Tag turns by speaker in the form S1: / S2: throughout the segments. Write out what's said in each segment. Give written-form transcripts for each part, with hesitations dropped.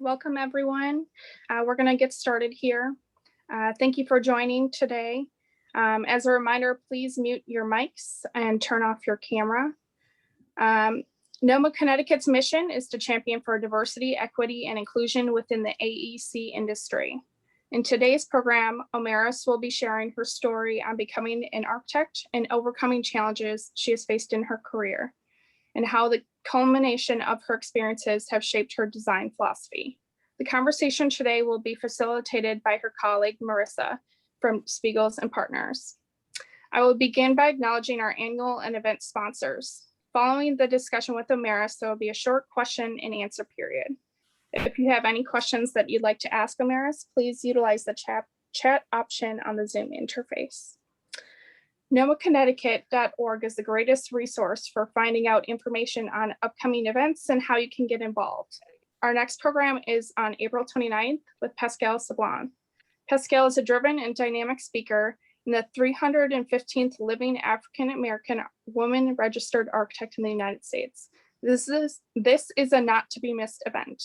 S1: Welcome, everyone. We're going to get started here. Thank you for joining today. As a reminder, please mute your mics and turn off your camera. NOMA Connecticut's mission is to champion for diversity, equity, and inclusion within the AEC industry. In today's program, Omarys will be sharing her story on becoming an architect and overcoming challenges she has faced in her career, and how the culmination of her experiences have shaped her design philosophy. The conversation today will be facilitated by her colleague, Marissa from Svigals Partners. I will begin by acknowledging our annual and event sponsors. Following the discussion with Omarys, there will be a short question and answer period. If you have any questions that you'd like to ask Omarys, please utilize the chat option on the Zoom interface. NOMAConnecticut.org is the greatest resource for finding out information on upcoming events and how you can get involved. Our next program is on April 29th with Pascal Sablon. Pascal is a driven and dynamic speaker and the 315th living African-American woman registered architect in the United States. This is a not to be missed event.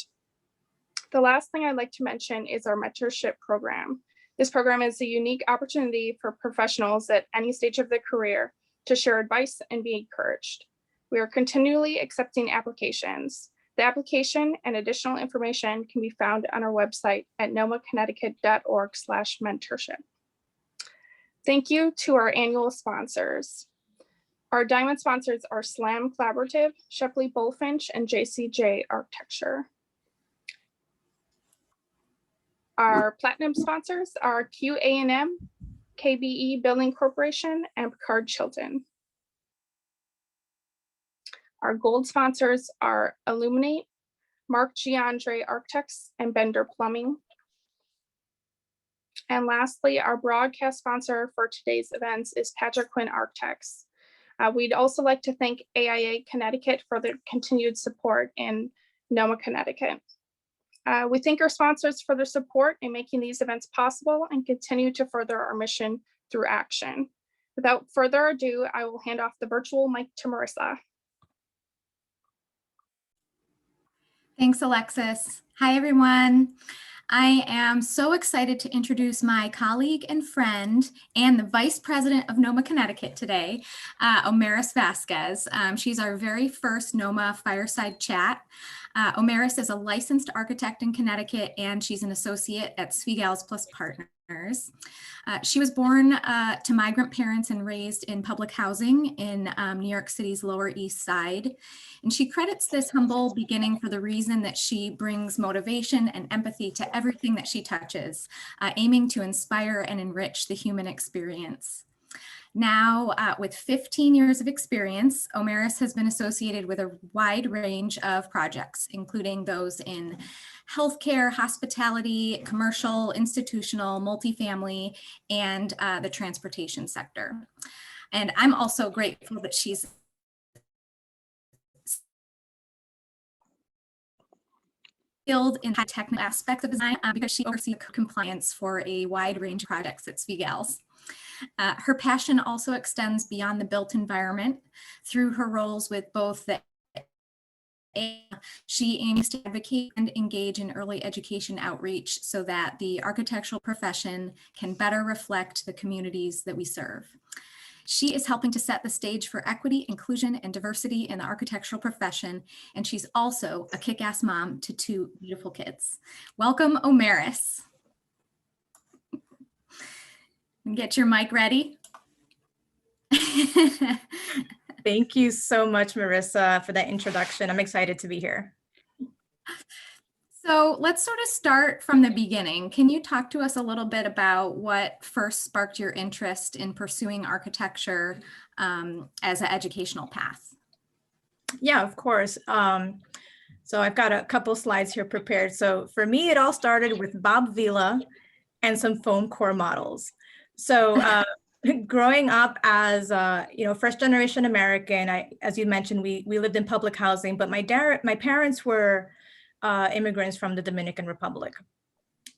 S1: The last thing I'd like to mention is our mentorship program. This program is a unique opportunity for professionals at any stage of their career to share advice and be encouraged. We are continually accepting applications. The application and additional information can be found on our website at nomaconnecticut.org/mentorship. Thank you to our annual sponsors. Our diamond sponsors are SLAM Collaborative, Shepley Bullfinch, and JCJ Architecture. Our platinum sponsors are QA&M, KBE Building Corporation, and Picard Chilton. Our gold sponsors are Illuminate, Mark Giandre Architects, and Bender Plumbing. And lastly, our broadcast sponsor for today's events is Patrick Quinn Architects. We'd also like to thank AIA Connecticut for their continued support in NOMA Connecticut. We thank our sponsors for their support in making these events possible and continue to further our mission through action. Without further ado, I will hand off the virtual mic to Marissa.
S2: Thanks, Alexis. Hi, everyone. I am so excited to introduce my colleague and friend and the Vice President of NOMA Connecticut today, Omarys Vasquez. She's our very first NOMA Fireside Chat. Omarys is a licensed architect in Connecticut, and she's an associate at Svigals Partners. She was born to migrant parents and raised in public housing in New York City's Lower East Side. And she credits this humble beginning for the reason that she brings motivation and empathy to everything that she touches, aiming to inspire and enrich the human experience. Now, with 15 years of experience, Omarys has been associated with a wide range of projects, including those in healthcare, hospitality, commercial, institutional, multifamily, and the transportation sector. And I'm also grateful that she's skilled in high technical aspects of design because she oversees compliance for a wide range of projects at Svigals. Her passion also extends beyond the built environment through her roles with both the She aims to advocate and engage in early education outreach so that the architectural profession can better reflect the communities that we serve. She is helping to set the stage for equity, inclusion, and diversity in the architectural profession, and she's also a kick-ass mom to 2 beautiful kids. Welcome, Omarys. Get your mic ready.
S3: Thank you so much, Marissa, for that introduction. I'm excited to be here.
S2: So let's sort of start from the beginning. Can you talk to us a little bit about what first sparked your interest in pursuing architecture as an educational path?
S3: Yeah, of course. So I've got a couple slides here prepared. So for me, it all started with Bob Vila and some foam core models. So growing up as first generation American, as you mentioned, we lived in public housing, but my parents were immigrants from the Dominican Republic.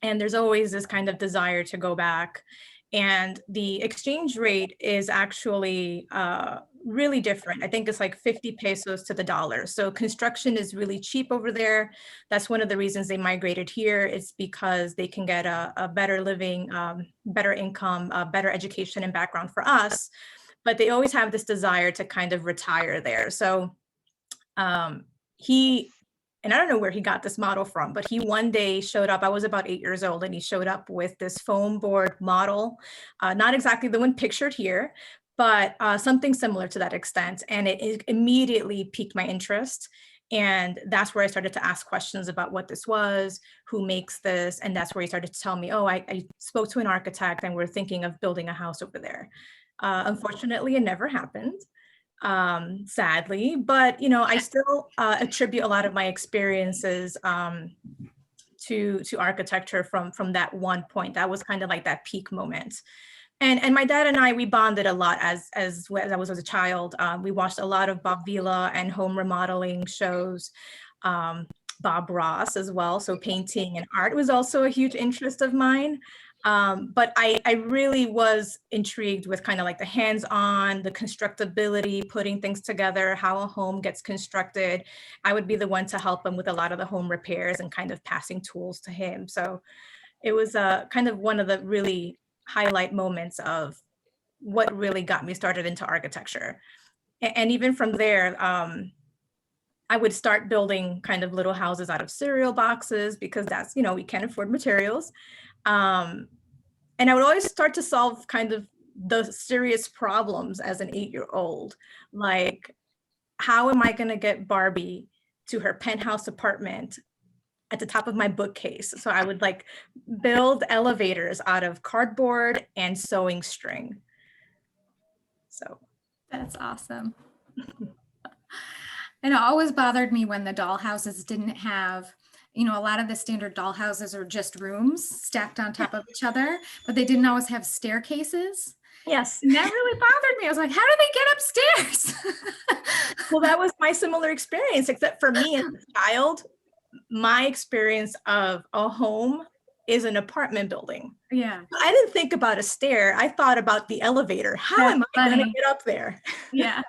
S3: And there's always this kind of desire to go back. And the exchange rate is actually really different. I think it's like 50 pesos to the dollar. So construction is really cheap over there. That's one of the reasons they migrated here. It's because they can get a better living, better income, better education and background for us. But they always have this desire to kind of retire there. So he, and I don't know where he got this model from, but he one day showed up. I was about 8 years old, and he showed up with this foam board model, not exactly the one pictured here, but something similar to that extent. And it immediately piqued my interest. And that's where I started to ask questions about what this was, who makes this. And that's where he started to tell me, oh, I spoke to an architect and we're thinking of building a house over there. Unfortunately, it never happened, sadly, but I still attribute a lot of my experiences to architecture from that one point. That was kind of like that peak moment. And my dad and I, we bonded a lot as I was as a child. We watched a lot of Bob Vila and home remodeling shows, Bob Ross as well. So painting and art was also a huge interest of mine. But I really was intrigued with kind of like the hands-on, the constructability, putting things together, how a home gets constructed. I would be the one to help him with a lot of the home repairs and kind of passing tools to him. So it was kind of one of the really highlight moments of what really got me started into architecture. And even from there, I would start building kind of little houses out of cereal boxes because that's, we can't afford materials. And I would always start to solve kind of the serious problems as an 8-year-old, like, how am I going to get Barbie to her penthouse apartment at the top of my bookcase? So I would like build elevators out of cardboard and sewing string. So
S2: That's awesome. And it always bothered me when the doll houses didn't have, a lot of the standard doll houses are just rooms stacked on top of each other, but they didn't always have staircases.
S3: Yes.
S2: And that really bothered me. I was like, how do they get upstairs?
S3: Well, that was my similar experience, except for me as a child, my experience of a home is an apartment building.
S2: Yeah.
S3: I didn't think about a stair. I thought about the elevator. How am I going to get up there?
S2: Yeah.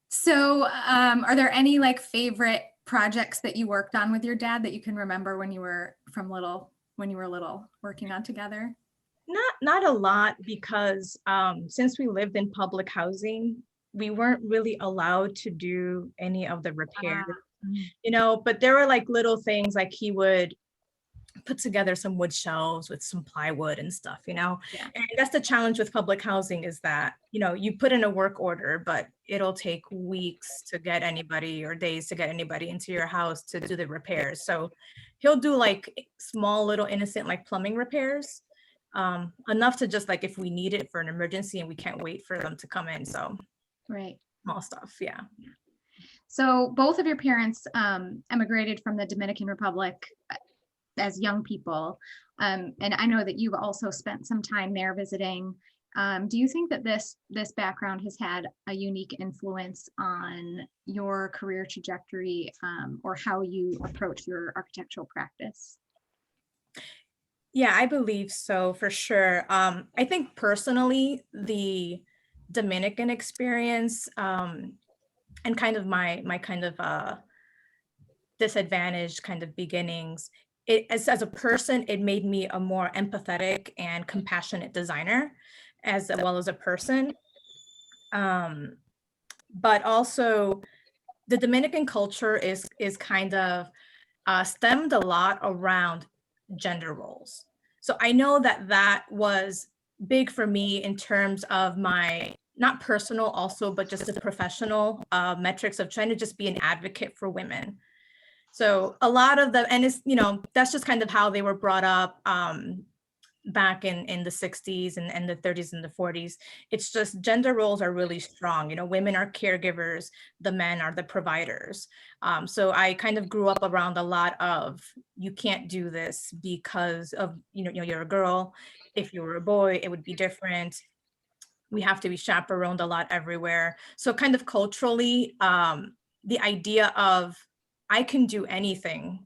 S2: So are there any like favorite projects that you worked on with your dad that you can remember when you were little working on together?
S3: Not a lot, because since we lived in public housing, we weren't really allowed to do any of the repairs, but there were like little things, like he would put together some wood shelves with some plywood and stuff,
S2: Yeah.
S3: And that's the challenge with public housing, is that, you put in a work order, but it'll take weeks to get anybody, or days to get anybody into your house to do the repairs. So he'll do like small little innocent like plumbing repairs, enough to just like if we need it for an emergency and we can't wait for them to come in. So
S2: Right.
S3: small stuff. Yeah.
S2: So both of your parents emigrated from the Dominican Republic as young people. And I know that you've also spent some time there visiting. Do you think that this background has had a unique influence on your career trajectory, or how you approach your architectural practice?
S3: Yeah, I believe so, for sure. I think personally, the Dominican experience, and kind of my kind of disadvantaged kind of beginnings, as a person, it made me a more empathetic and compassionate designer, as well as a person. But also, the Dominican culture is kind of stemmed a lot around gender roles. So I know that was big for me in terms of my, not personal also, but just the professional metrics of trying to just be an advocate for women. So a lot of the, and it's, that's just kind of how they were brought up back in the 60s and the 30s and the 40s. It's just gender roles are really strong. Women are caregivers, the men are the providers. So I kind of grew up around a lot of, you can't do this because of, you're a girl. If you were a boy, it would be different. We have to be chaperoned a lot everywhere. So kind of culturally, the idea of I can do anything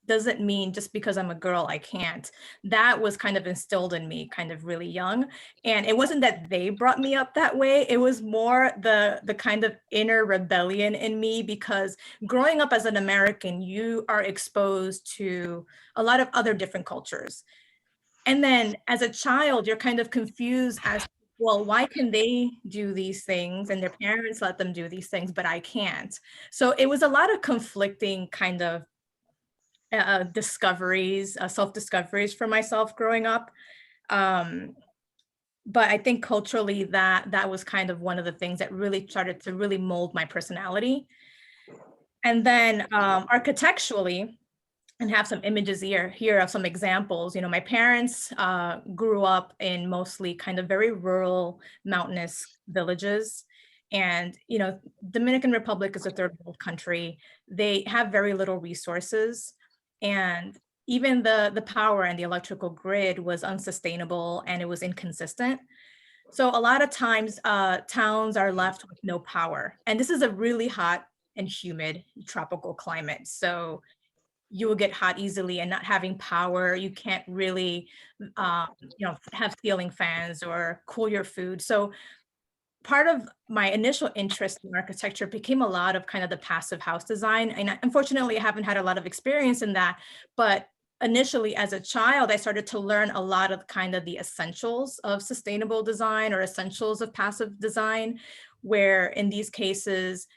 S3: doesn't mean just because I'm a girl, I can't. That was kind of instilled in me kind of really young. And it wasn't that they brought me up that way. It was more the kind of inner rebellion in me, because growing up as an American, you are exposed to a lot of other different cultures. And then as a child, you're kind of confused as, well, why can they do these things and their parents let them do these things, but I can't? So it was a lot of conflicting kind of discoveries, self-discoveries for myself growing up. But I think culturally that was kind of one of the things that really started to really mold my personality. And then architecturally, and have some images here of some examples. You know, my parents grew up in mostly kind of very rural, mountainous villages. And, you know, Dominican Republic is a third world country. They have very little resources. And even the power and the electrical grid was unsustainable and it was inconsistent. So a lot of times towns are left with no power. And this is a really hot and humid tropical climate. So you will get hot easily, and not having power, you can't really, you know, have ceiling fans or cool your food. So part of my initial interest in architecture became a lot of kind of the passive house design. And unfortunately, I haven't had a lot of experience in that. But initially, as a child, I started to learn a lot of kind of the essentials of sustainable design or essentials of passive design, where in these cases,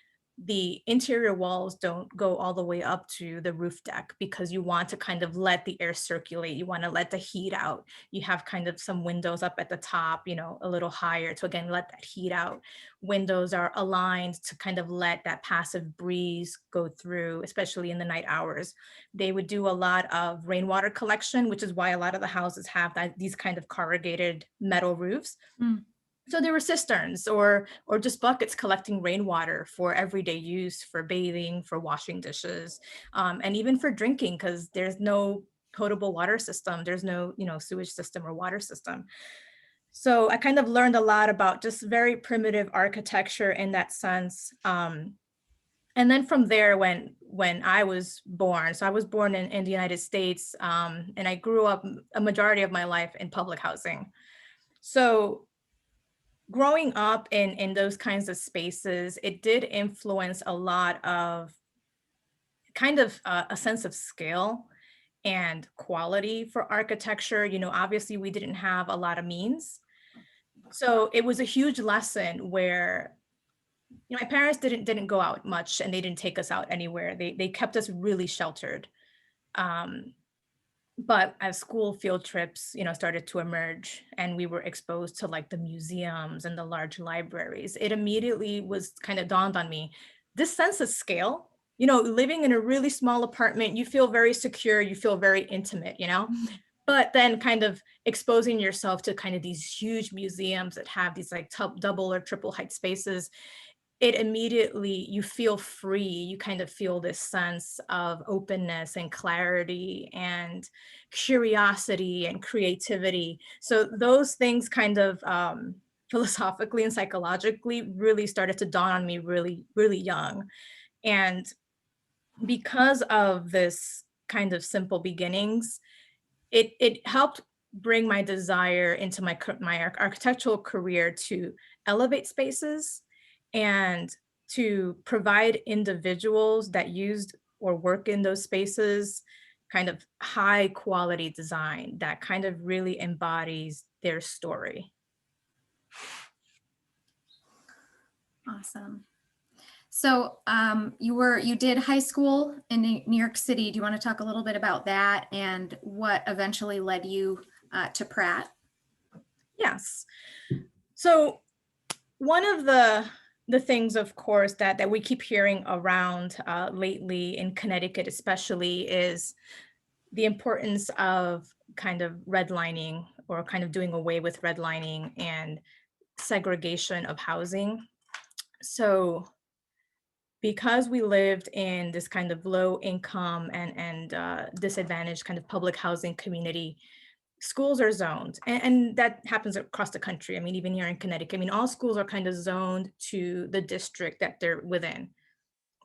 S3: the interior walls don't go all the way up to the roof deck, because you want to kind of let the air circulate. You want to let the heat out. You have kind of some windows up at the top, you know, a little higher to again, let that heat out. Windows are aligned to kind of let that passive breeze go through, especially in the night hours. They would do a lot of rainwater collection, which is why a lot of the houses have these kind of corrugated metal roofs. Mm. So there were cisterns or just buckets collecting rainwater for everyday use, for bathing, for washing dishes, and even for drinking, because there's no potable water system. There's no, you know, sewage system or water system. So I kind of learned a lot about just very primitive architecture in that sense. And then from there, when I was born, so I was born in the United States, and I grew up a majority of my life in public housing. So growing up in those kinds of spaces, it did influence a lot of kind of a sense of scale and quality for architecture. You know, obviously we didn't have a lot of means. So it was a huge lesson where, you know, my parents didn't go out much, and they didn't take us out anywhere. They kept us really sheltered. But as school field trips, you know, started to emerge and we were exposed to like the museums and the large libraries, it immediately was kind of dawned on me, this sense of scale, you know, living in a really small apartment, you feel very secure, you feel very intimate, you know, but then kind of exposing yourself to kind of these huge museums that have these like double or triple height spaces, it immediately, you feel free. You kind of feel this sense of openness and clarity and curiosity and creativity. So those things kind of philosophically and psychologically really started to dawn on me really, really young. And because of this kind of simple beginnings, it helped bring my desire into my architectural career to elevate spaces and to provide individuals that used or work in those spaces kind of high quality design that kind of really embodies their story.
S2: Awesome. So you did high school in New York City. Do you want to talk a little bit about that and what eventually led you to Pratt?
S3: Yes. So one of the things, of course, that we keep hearing around lately in Connecticut, especially, is the importance of kind of redlining or kind of doing away with redlining and segregation of housing. So because we lived in this kind of low income and disadvantaged kind of public housing community, schools are zoned, and that happens across the country. I mean, even here in Connecticut, I mean, all schools are kind of zoned to the district that they're within.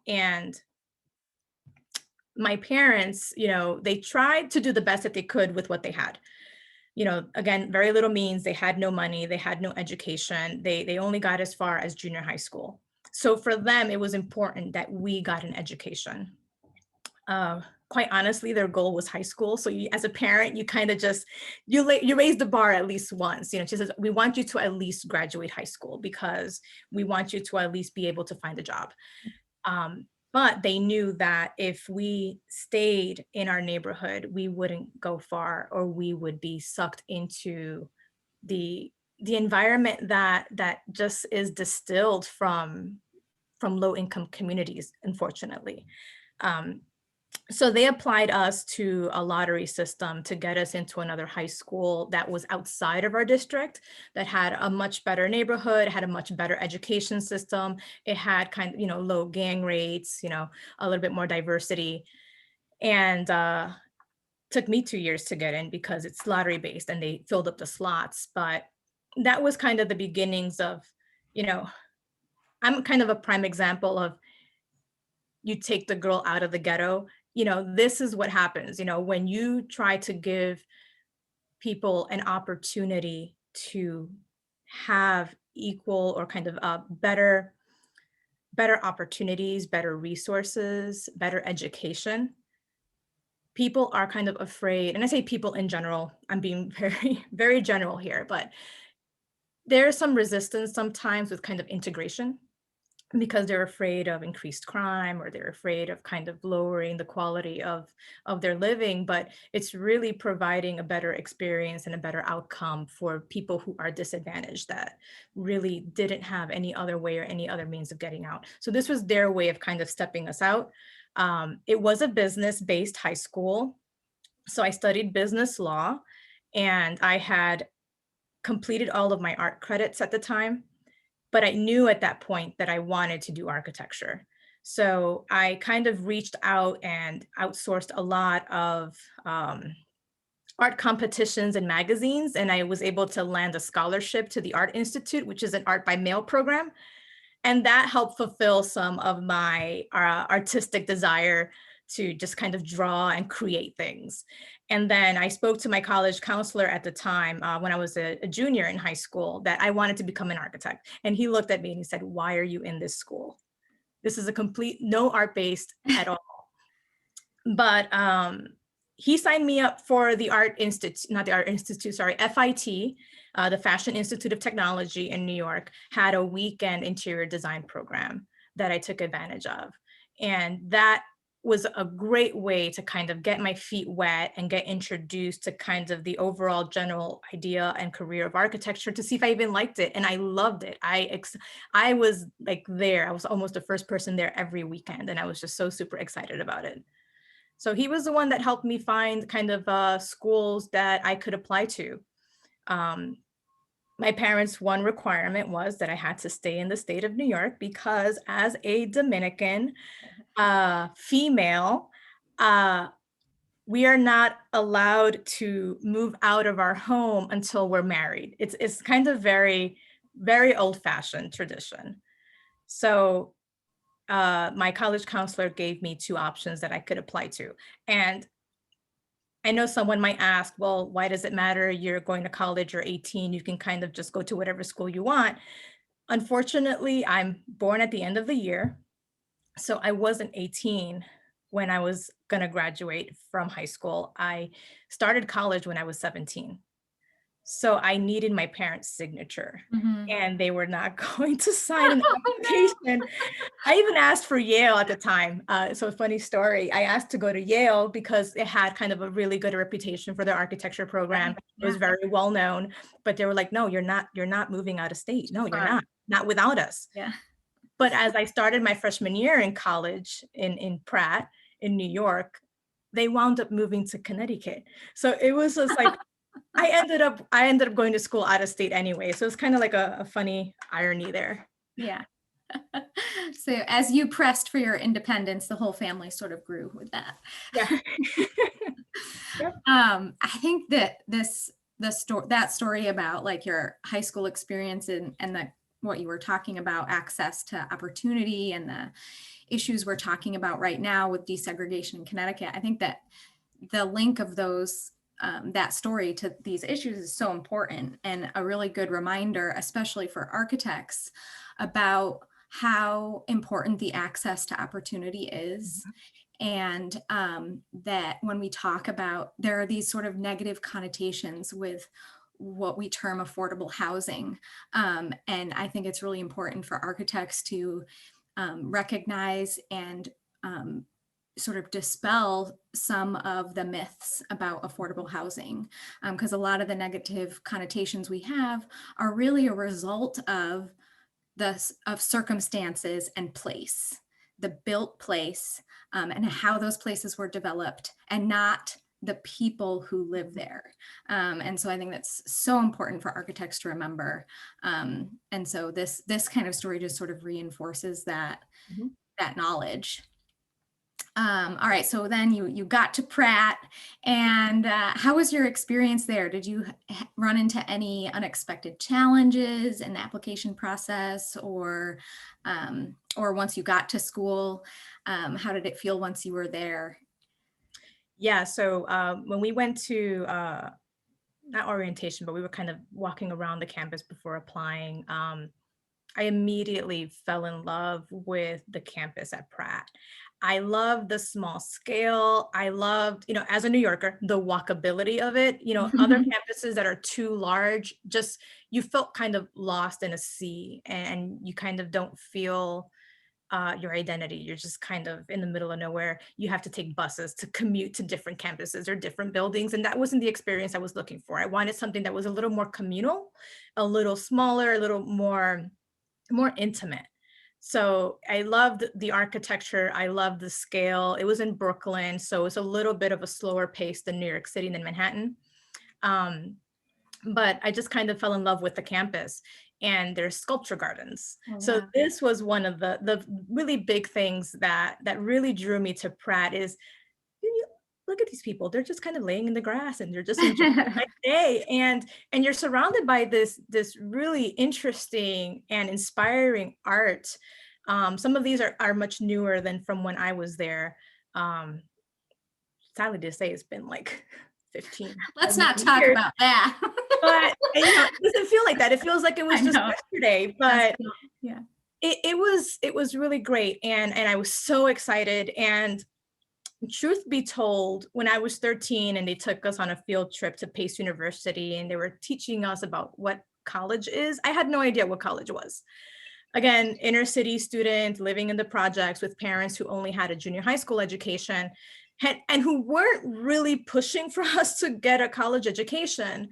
S3: And my parents, they tried to do the best that they could with what they had. Again, very little means. They had no money. They had no education. They only got as far as junior high school. So for them, it was important that we got an education. Quite honestly, their goal was high school. So as a parent, you kind of just, you raise the bar at least once. She says, we want you to at least graduate high school because we want you to at least be able to find a job. But they knew that if we stayed in our neighborhood, we wouldn't go far, or we would be sucked into the environment that just is distilled from low income communities, unfortunately. So they applied us to a lottery system to get us into another high school that was outside of our district, that had a much better neighborhood, had a much better education system. It had kind of, low gang rates, a little bit more diversity. And took me 2 years to get in because it's lottery based and they filled up the slots. But that was kind of the beginnings of, I'm kind of a prime example of, you take the girl out of the ghetto. This is what happens, when you try to give people an opportunity to have equal or kind of better opportunities, better resources, better education. People are kind of afraid, and I say people in general, I'm being very, very general here, but there's some resistance sometimes with kind of integration, because they're afraid of increased crime, or they're afraid of kind of lowering the quality of their living. But it's really providing a better experience and a better outcome for people who are disadvantaged, that really didn't have any other way or any other means of getting out. So this was their way of kind of stepping us out. It was a business-based high school. So I studied business law, and I had completed all of my art credits at the time. But I knew at that point that I wanted to do architecture. So I kind of reached out and outsourced a lot of art competitions and magazines. And I was able to land a scholarship to the Art Institute, which is an art by mail program. And that helped fulfill some of my artistic desire to just kind of draw and create things. And then I spoke to my college counselor at the time when I was a junior in high school, that I wanted to become an architect. And he looked at me and he said, "Why are you in this school? This is a complete no art based at all." But he signed me up for the Art Institute, not the Art Institute, sorry, FIT, the Fashion Institute of Technology in New York, had a weekend interior design program that I took advantage of. And that was a great way to kind of get my feet wet and get introduced to kind of the overall general idea and career of architecture, to see if I even liked it. And I loved it. I was like there. I was almost the first person there every weekend. And I was just so super excited about it. So he was the one that helped me find kind of schools that I could apply to. My parents' one requirement was that I had to stay in the state of New York, because as a Dominican female, we are not allowed to move out of our home until we're married. It's kind of very, very old-fashioned tradition. So my college counselor gave me two options that I could apply to. And I know someone might ask, well, why does it matter? You're going to college, you're 18, you can kind of just go to whatever school you want. Unfortunately, I'm born at the end of the year. So I wasn't 18 when I was going to graduate from high school. I started college when I was 17. So I needed my parents' signature, and they were not going to sign an application. I even asked for Yale at the time. So a funny story, I asked to go to Yale because it had kind of a really good reputation for their architecture program. It was very well known, but they were like, "No, you're not moving out of state. No, you're not without us."
S2: Yeah.
S3: But as I started my freshman year in college in Pratt in New York, they wound up moving to Connecticut. So it was just like, I ended up going to school out of state anyway. So it's kind of like a funny irony there.
S2: Yeah. So as you pressed for your independence, the whole family sort of grew with that.
S3: Yeah. Yep.
S2: I think that that story about like your high school experience and what you were talking about, access to opportunity, and issues we're talking about right now with desegregation in Connecticut, I think that the link of those that story to these issues is so important, and a really good reminder, especially for architects, about how important the access to opportunity is. And that when we talk about, there are these sort of negative connotations with what we term affordable housing. And I think it's really important for architects to recognize and sort of dispel some of the myths about affordable housing, because a lot of the negative connotations we have are really a result of circumstances and place, the built place, and how those places were developed, and not the people who live there. And so I think that's so important for architects to remember. And so this kind of story just sort of reinforces that, that knowledge. All right, so then you got to Pratt, and how was your experience there? Did you run into any unexpected challenges in the application process, or once you got to school, how did it feel once you were there?
S3: Yeah, so when we went to not orientation, but we were kind of walking around the campus before applying, I immediately fell in love with the campus at Pratt. I loved the small scale. I loved, as a New Yorker, the walkability of it. Other campuses that are too large, just you felt kind of lost in a sea, and you kind of don't feel your identity. You're just kind of in the middle of nowhere. You have to take buses to commute to different campuses or different buildings. And that wasn't the experience I was looking for. I wanted something that was a little more communal, a little smaller, a little more intimate. So I loved the architecture. I loved the scale. It was in Brooklyn, so it's a little bit of a slower pace than New York City than Manhattan. But I just kind of fell in love with the campus, and there's sculpture gardens.
S2: Oh,
S3: So
S2: yeah.
S3: this was one of the really big things that really drew me to Pratt is, look at these people. They're just kind of laying in the grass and they're just enjoying a nice day. And you're surrounded by this really interesting and inspiring art. Some of these are much newer than from when I was there. Sadly to say, it's been like 15.
S2: Let's not talk about that.
S3: But it doesn't feel like that. It feels like it was just yesterday, but
S2: yeah,
S3: it was really great. And I was so excited. And truth be told, when I was 13 and they took us on a field trip to Pace University and they were teaching us about what college is, I had no idea what college was. Again, inner city student living in the projects with parents who only had a junior high school education and who weren't really pushing for us to get a college education.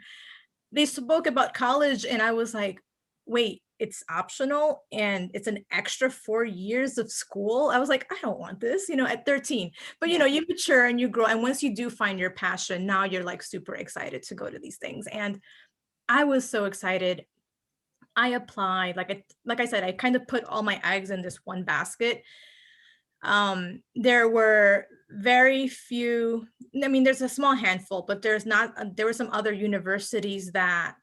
S3: They spoke about college and I was like, wait, it's optional and it's an extra 4 years of school. I was like, I don't want this, at 13, but you mature and you grow. And once you do find your passion, now you're like super excited to go to these things. And I was so excited. I applied, like I said, I kind of put all my eggs in this one basket. There were very few, there's a small handful, but there were some other universities that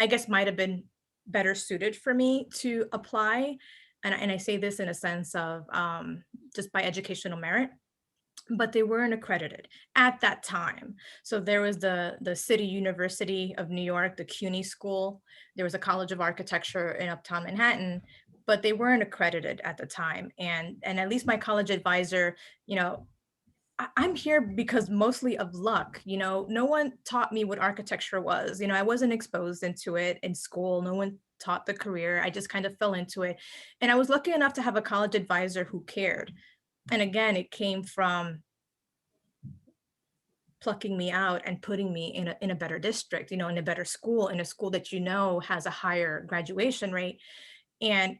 S3: I guess might have been better suited for me to apply. And I say this in a sense of just by educational merit, but they weren't accredited at that time. So there was the City University of New York, the CUNY School. There was a College of Architecture in Uptown Manhattan, but they weren't accredited at the time. And at least my college advisor, I'm here because mostly of luck. No one taught me what architecture was. I wasn't exposed into it in school. No one taught the career. I just kind of fell into it. And I was lucky enough to have a college advisor who cared. And again, it came from plucking me out and putting me in a better district, in a better school, in a school that has a higher graduation rate. And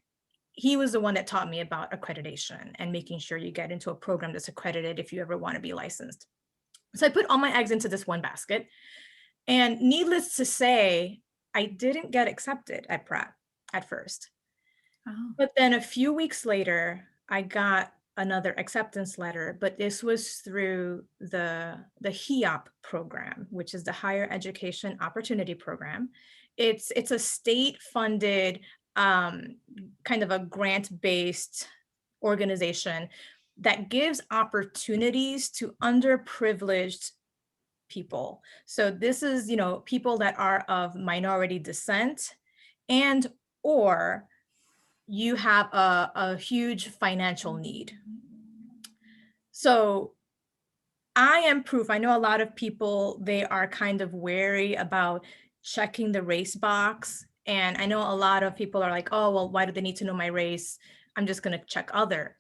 S3: he was the one that taught me about accreditation and making sure you get into a program that's accredited if you ever want to be licensed. So I put all my eggs into this one basket. And needless to say, I didn't get accepted at Pratt at first.
S2: Oh.
S3: But then a few weeks later, I got another acceptance letter, but this was through the HEOP program, which is the Higher Education Opportunity Program. It's a state-funded kind of a grant-based organization that gives opportunities to underprivileged people. So this is, you know, people that are of minority descent, and or you have a huge financial need. So I am proof. I know a lot of people, they are kind of wary about checking the race box. And I know a lot of people are like, oh, well, why do they need to know my race? I'm just going to check other.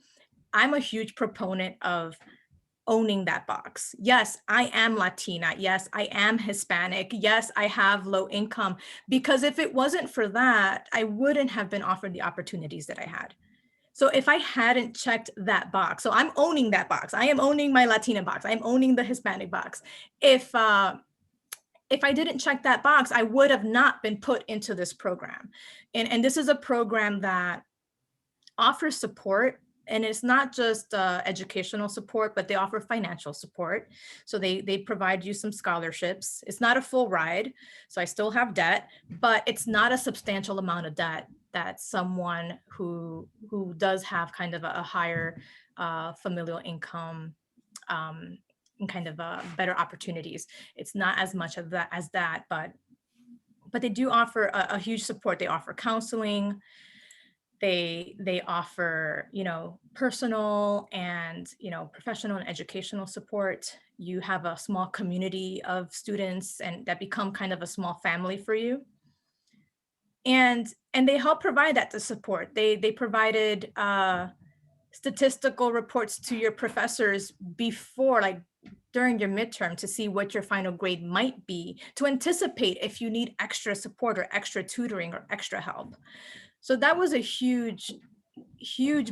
S3: I'm a huge proponent of owning that box. Yes, I am Latina. Yes, I am Hispanic. Yes, I have low income. Because if it wasn't for that, I wouldn't have been offered the opportunities that I had. So if I hadn't checked that box, so I'm owning that box. I am owning my Latina box. I'm owning the Hispanic box. If I didn't check that box, I would have not been put into this program. And this is a program that offers support. And it's not just educational support, but they offer financial support. So they provide you some scholarships. It's not a full ride, so I still have debt, but it's not a substantial amount of debt that someone who does have kind of a higher familial income and kind of better opportunities. It's not as much of that as that, but they do offer a huge support. They offer counseling. They offer, you know, personal and, you know, professional and educational support. You have a small community of students and that become kind of a small family for you. And they help provide that to support. They provided statistical reports to your professors before, like during your midterm, to see what your final grade might be, to anticipate if you need extra support or extra tutoring or extra help. So that was a huge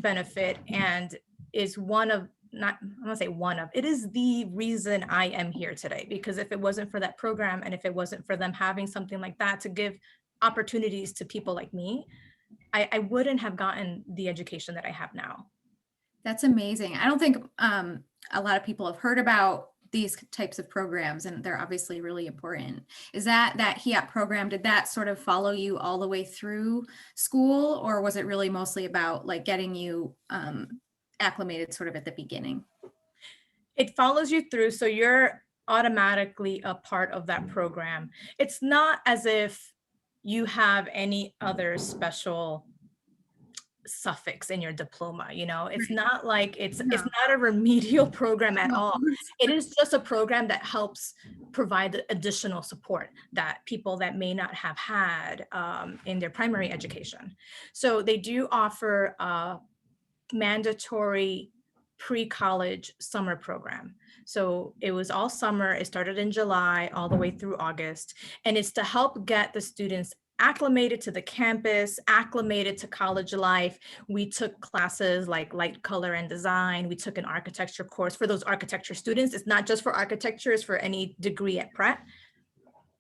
S3: benefit, and is one of, not, I want to say one of, it is the reason I am here today. Because if it wasn't for that program, and if it wasn't for them having something like that to give opportunities to people like me, I wouldn't have gotten the education that I have now.
S2: That's amazing. I don't think a lot of people have heard about these types of programs, and they're obviously really important. Is that HEAP program, did that sort of follow you all the way through school, or was it really mostly about like getting you acclimated sort of at the beginning?
S3: It follows you through, so you're automatically a part of that program. It's not as if you have any other special suffix in your diploma, you know. It's
S2: Right.
S3: not like it's
S2: No.
S3: not a remedial program at
S2: No.
S3: all. It is just a program that helps provide additional support that people that may not have had in their primary education. So they do offer a mandatory pre-college summer program. So it was all summer. It started in July all the way through August, and it's to help get the students acclimated to the campus, acclimated to college life. We took classes like light color and design. We took an architecture course for those architecture students. It's not just for architecture, it's for any degree at Pratt.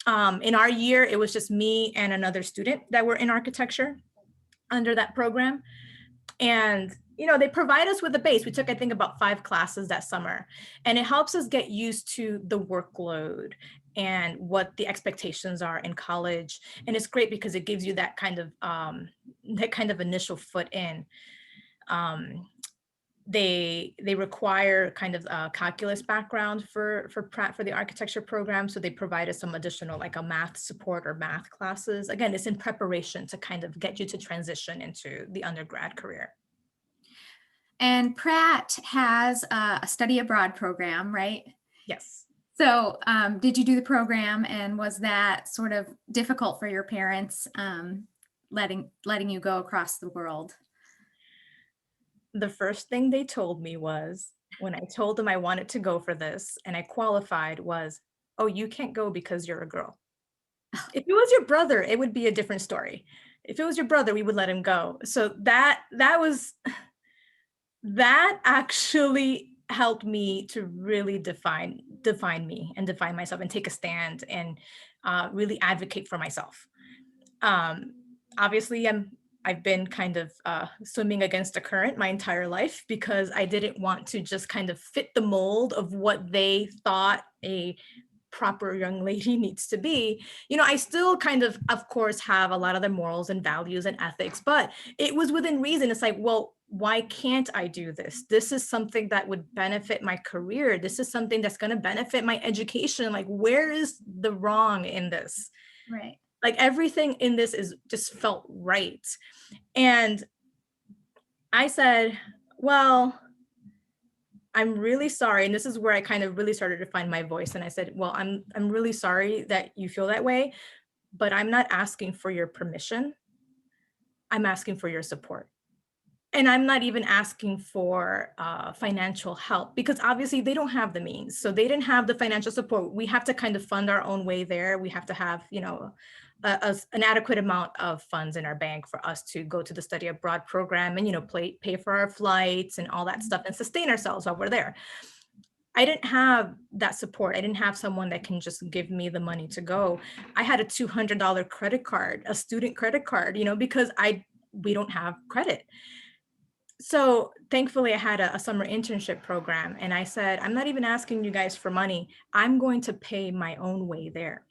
S3: In our year, it was just me and another student that were in architecture under that program. And, you know, they provide us with a base. We took, I think, about 5 classes that summer, and it helps us get used to the workload and what the expectations are in college. And it's great because it gives you that kind of initial foot in. They require kind of a calculus background for Pratt for the architecture program. So they provide us some additional, like a math support or math classes. Again, it's in preparation to kind of get you to transition into the undergrad career.
S2: And Pratt has a study abroad program, right?
S3: Yes.
S2: So did you do the program, and was that sort of difficult for your parents letting you go across the world?
S3: The first thing they told me was, when I told them I wanted to go for this and I qualified, was, oh, you can't go because you're a girl. If it was your brother, it would be a different story. If it was your brother, we would let him go. So that actually helped me to really define me and define myself and take a stand and really advocate for myself. Obviously, I've been kind of swimming against the current my entire life, because I didn't want to just kind of fit the mold of what they thought a proper young lady needs to be. You know, I still kind of course, have a lot of the morals and values and ethics, but it was within reason. It's like, well, why can't I do this? This is something that would benefit my career. This is something that's going to benefit my education. Like, where is the wrong in this?
S2: Right.
S3: Like, everything in this is just felt right. And I said, well, I'm really sorry. And this is where I kind of really started to find my voice. And I said, well, I'm really sorry that you feel that way, but I'm not asking for your permission. I'm asking for your support. And I'm not even asking for financial help, because obviously they don't have the means. So they didn't have the financial support. We have to kind of fund our own way there. We have to have, you know, an adequate amount of funds in our bank for us to go to the study abroad program and, you know, pay for our flights and all that stuff and sustain ourselves while we're there. I didn't have that support. I didn't have someone that can just give me the money to go. I had a $200 credit card, a student credit card, you know, because we don't have credit. So thankfully I had a summer internship program, and I said, I'm not even asking you guys for money. I'm going to pay my own way there.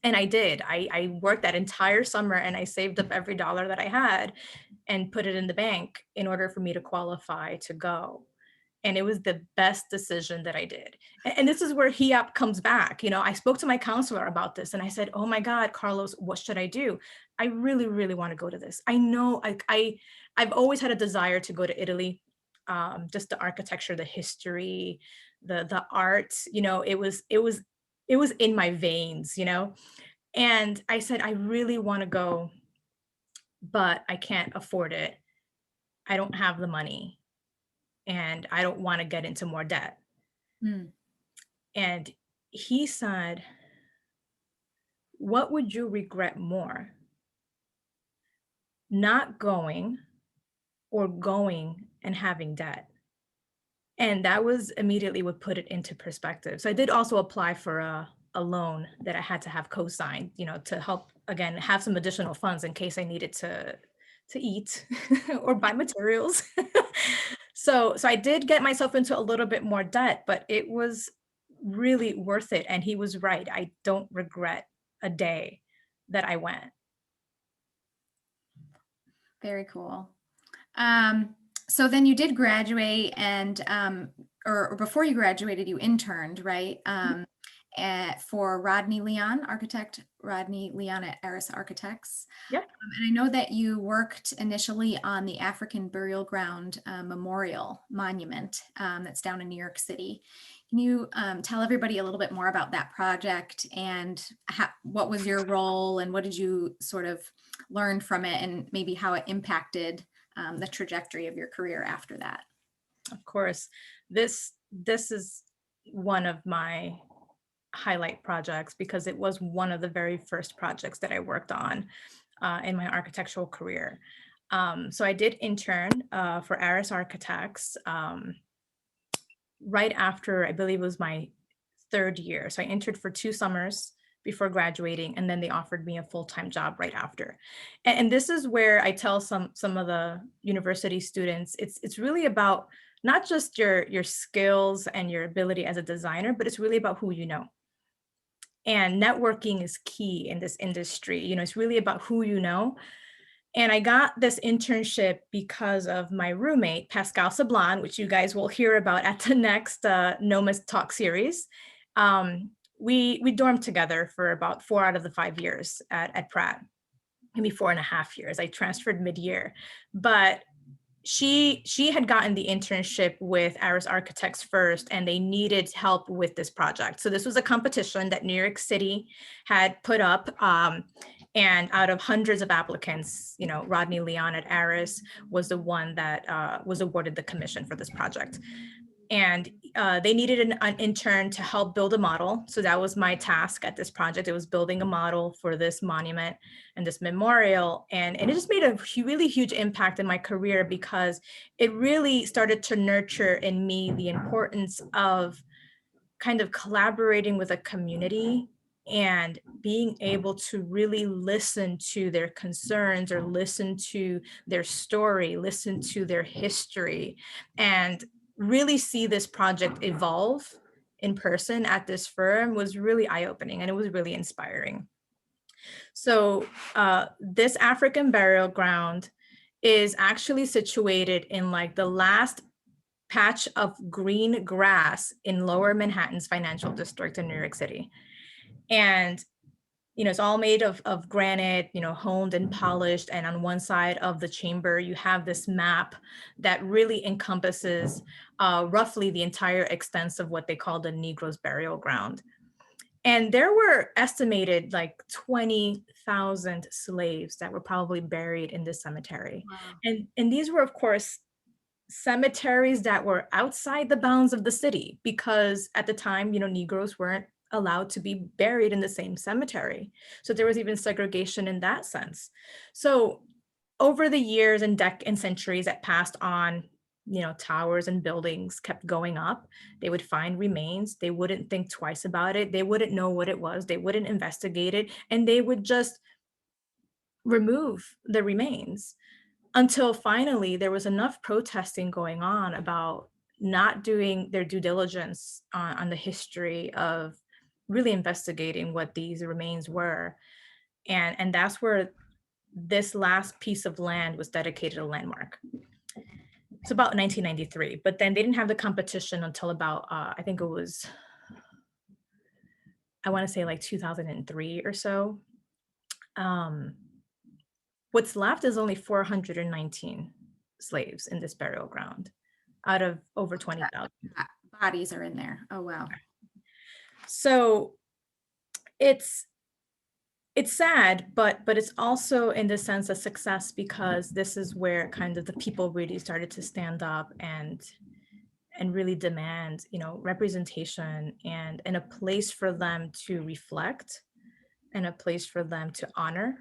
S3: And I did. I worked that entire summer, and I saved up every dollar that I had and put it in the bank in order for me to qualify to go. And it was the best decision that I did. And this is where HEAP comes back. You know, I spoke to my counselor about this, and I said, oh my God, Carlos, what should I do? I really, really want to go to this. I know I've always had a desire to go to Italy. Just the architecture, the history, the art, you know, it was in my veins, you know. And I said, I really want to go, but I can't afford it. I don't have the money, and I don't want to get into more debt. And he said, what would you regret more? Not going, or going and having debt? And that was immediately what put it into perspective. So I did also apply for a loan that I had to have co-signed, you know, to help, again, have some additional funds in case I needed to eat or buy materials. So I did get myself into a little bit more debt, but it was really worth it. And he was right. I don't regret a day that I went.
S2: Very cool. So then you did graduate, and or before you graduated, you interned, right? For architect Rodney Leon at Omarys Architects.
S3: Yep.
S2: And I know that you worked initially on the African Burial Ground Memorial Monument that's down in New York City. Can you tell everybody a little bit more about that project, and what was your role, and what did you sort of learn from it, and maybe how it impacted the trajectory of your career after that?
S3: Of course, this is one of my highlight projects, because it was one of the very first projects that I worked on in my architectural career. So I did intern for Omarys Architects right after, I believe it was my third year. So I interned for 2 summers before graduating, and then they offered me a full-time job right after. And this is where I tell some of the university students, it's really about not just your skills and your ability as a designer, but it's really about who you know. And networking is key in this industry. You know, it's really about who you know. And I got this internship because of my roommate, Pascal Sablon, which you guys will hear about at the next NOMA Talk series. We dormed together for about 4 out of the 5 years at Pratt, maybe 4.5 years. I transferred mid-year, but she had gotten the internship with Omarys Architects first, and they needed help with this project. So this was a competition that New York City had put up, and out of hundreds of applicants, you know, Rodney Leon at Omarys was the one that was awarded the commission for this project. And they needed an intern to help build a model. So that was my task at this project. It was building a model for this monument and this memorial. And it just made a really huge impact in my career, because it really started to nurture in me the importance of kind of collaborating with a community and being able to really listen to their concerns, or listen to their story, listen to their history, and really see this project evolve in person at this firm was really eye-opening, and it was really inspiring. So this African burial ground is actually situated in like the last patch of green grass in Lower Manhattan's financial district in New York City. And it's all made of granite, honed and polished. And on one side of the chamber, you have this map that really encompasses roughly the entire extent of what they call the Negroes burial ground. And there were estimated like 20,000 slaves that were probably buried in this cemetery. Wow. And these were, of course, cemeteries that were outside the bounds of the city, because at the time, Negroes weren't allowed to be buried in the same cemetery. So there was even segregation in that sense. So over the years and centuries that passed on, towers and buildings kept going up. They would find remains. They wouldn't think twice about it. They wouldn't know what it was. They wouldn't investigate it. And they would just remove the remains until finally there was enough protesting going on about not doing their due diligence on the history of really investigating what these remains were. And that's where this last piece of land was dedicated a landmark. It's about 1993, but then they didn't have the competition until about, I think it was, I want to say like 2003 or so. What's left is only 419 slaves in this burial ground out of over 20,000.
S2: Bodies are in there. Oh, wow.
S3: So it's sad, but it's also in the sense a success, because this is where kind of the people really started to stand up and really demand, representation and a place for them to reflect and a place for them to honor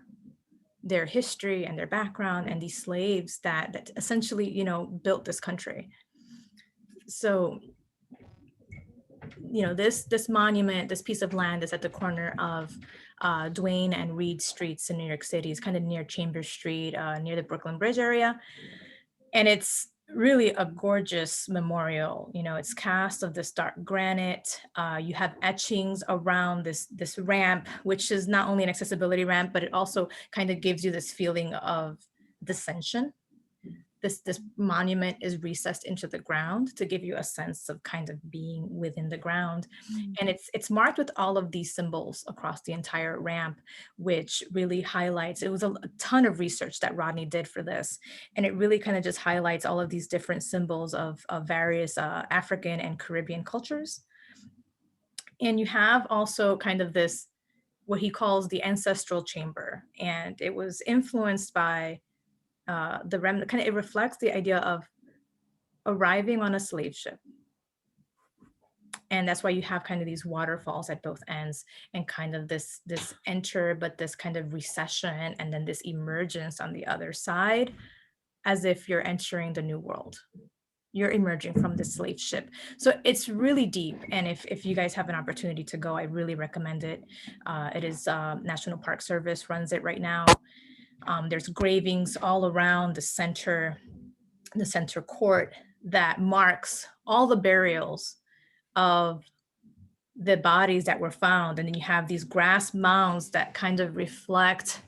S3: their history and their background and these slaves that essentially, built this country. So, this monument, this piece of land is at the corner of Duane and Reed Streets in New York City. It's kind of near Chambers Street, near the Brooklyn Bridge area. And it's really a gorgeous memorial. It's cast of this dark granite. You have etchings around this ramp, which is not only an accessibility ramp, but it also kind of gives you this feeling of descension. This monument is recessed into the ground to give you a sense of kind of being within the ground. Mm-hmm. And it's marked with all of these symbols across the entire ramp, which really highlights, it was a ton of research that Rodney did for this. And it really kind of just highlights all of these different symbols of various African and Caribbean cultures. And you have also kind of this, what he calls the ancestral chamber. And it was influenced by the remnant, kind of, it reflects the idea of arriving on a slave ship. And that's why you have kind of these waterfalls at both ends and kind of this enter, but this kind of recession and then this emergence on the other side, as if you're entering the new world. You're emerging from the slave ship. So it's really deep. And if you guys have an opportunity to go, I really recommend it. It is National Park Service runs it right now. There's gravings all around the center court that marks all the burials of the bodies that were found. And then you have these grass mounds that kind of reflect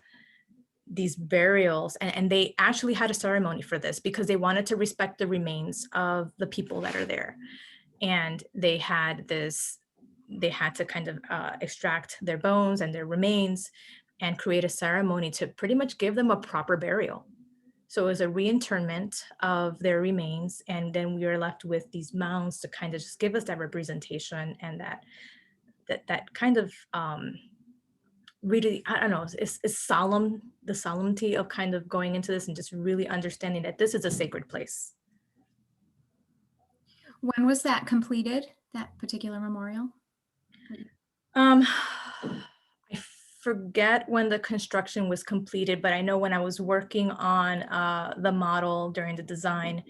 S3: these burials. And they actually had a ceremony for this because they wanted to respect the remains of the people that are there. And they had to kind of extract their bones and their remains and create a ceremony to pretty much give them a proper burial. So it was a reinterment of their remains. And then we are left with these mounds to kind of just give us that representation and that kind of really, I don't know, it's solemn, the solemnity of kind of going into this and just really understanding that this is a sacred place.
S2: When was that completed, that particular memorial?
S3: I forget when the construction was completed, but I know when I was working on the model during the design,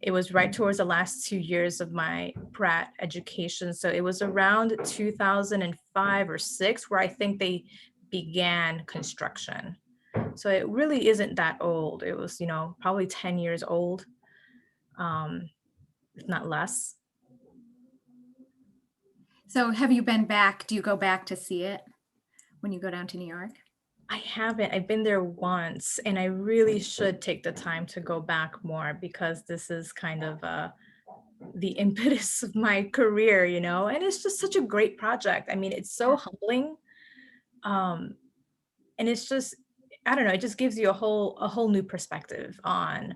S3: it was right towards the last 2 years of my Pratt education. So it was around 2005 or 6 where I think they began construction. So it really isn't that old. It was, probably 10 years old, if not less.
S2: So have you been back? Do you go back to see it when you go down to New York?
S3: I haven't. I've been there once, and I really should take the time to go back more because this is kind of the impetus of my career, you know, and it's just such a great project. I mean, it's so humbling. Um, and it's just, I don't know, it just gives you a whole new perspective on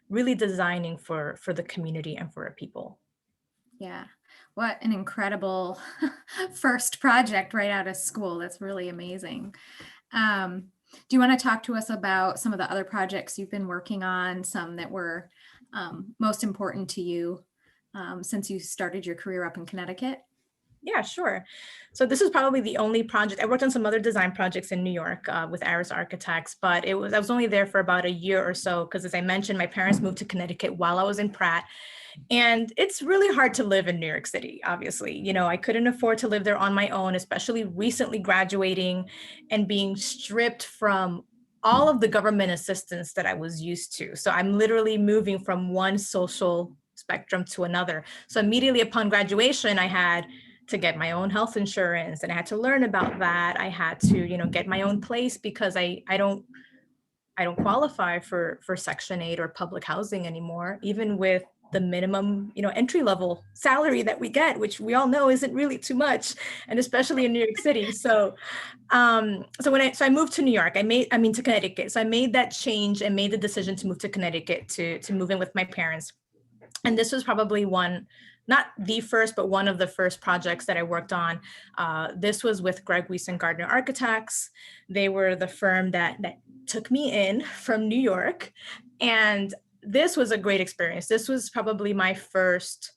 S3: really designing for the community and for our people.
S2: Yeah. What an incredible first project right out of school. That's really amazing. Do you want to talk to us about some of the other projects you've been working on, some that were most important to you since you started your career up in Connecticut?
S3: Yeah, sure. So this is probably the only project. I worked on some other design projects in New York with Omarys Architects, but I was only there for about a year or so because, as I mentioned, my parents moved to Connecticut while I was in Pratt. And it's really hard to live in New York City, obviously. You know, I couldn't afford to live there on my own, especially recently graduating and being stripped from all of the government assistance that I was used to. So I'm literally moving from one social spectrum to another. So immediately upon graduation, I had to get my own health insurance, and I had to learn about that. I had to, you know, get my own place because I don't qualify for Section 8 or public housing anymore, even with the minimum, you know, entry level salary that we get, which we all know isn't really too much, and especially in New York City. So, so I moved to New York, to Connecticut. So I made that change and made the decision to move to Connecticut to move in with my parents. And this was probably not the first, but one of the first projects that I worked on. This was with Greg Weiss and Gardner Architects. They were the firm that took me in from New York. And this was a great experience. This was probably my first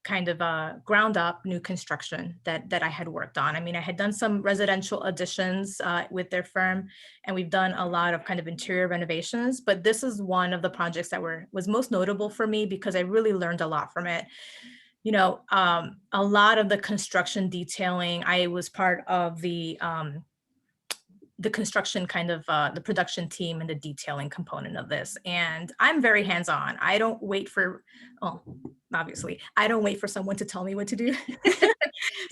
S3: kind of ground up new construction that I had worked on. I mean, I had done some residential additions with their firm, and we've done a lot of kind of interior renovations, but this is one of the projects that was most notable for me because I really learned a lot from it. You know, a lot of the construction detailing, I was part of the construction kind of the production team and the detailing component of this. And I'm very hands-on. I don't wait for, obviously, I don't wait for someone to tell me what to do.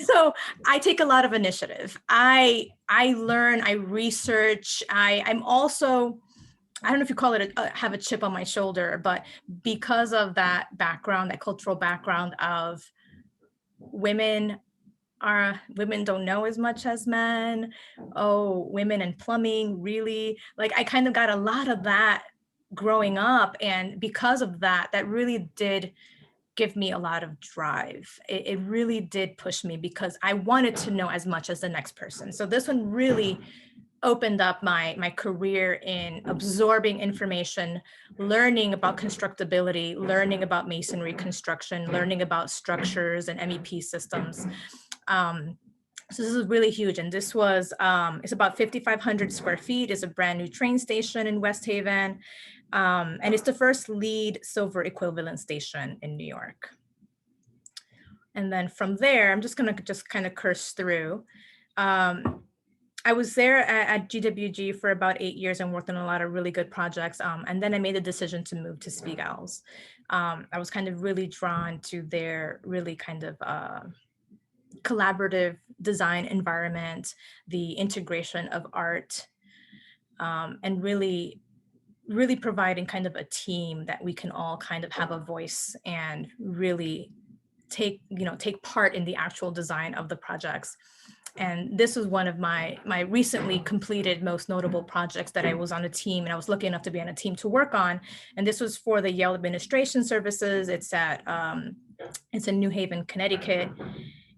S3: So I take a lot of initiative. I learn, I research, I'm also, I don't know if you call it have a chip on my shoulder, but because of that background, that cultural background of women don't know as much as men. Oh, women in plumbing, really? Like, I kind of got a lot of that growing up. And because of that, that really did give me a lot of drive. It really did push me because I wanted to know as much as the next person. So this one really opened up my career in absorbing information, learning about constructability, learning about masonry construction, learning about structures and MEP systems. So this is really huge. And this was, it's about 5,500 square feet. It's a brand new train station in West Haven. And it's the first LEED silver equivalent station in New York. And then from there, I'm just gonna kind of curse through. I was there at GWG for about 8 years and worked on a lot of really good projects. And then I made the decision to move to Svigals. I was kind of really drawn to their really kind of collaborative design environment, the integration of art, and really providing kind of a team that we can all kind of have a voice and really take part in the actual design of the projects. And this was one of my recently completed most notable projects that I was on a team, and I was lucky enough to be on a team to work on. And this was for the Yale Administration Services. It's in New Haven, Connecticut.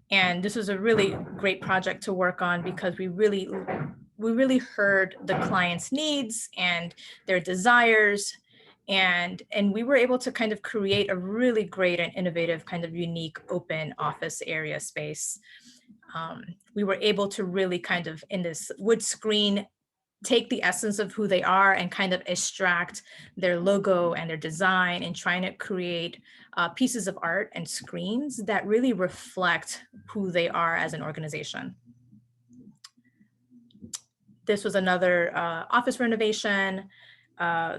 S3: And this was a really great project to work on because we really heard the client's needs and their desires. And we were able to kind of create a really great and innovative kind of unique open office area space. We were able to really kind of, in this wood screen, take the essence of who they are and kind of extract their logo and their design and trying to create pieces of art and screens that really reflect who they are as an organization. This was another office renovation.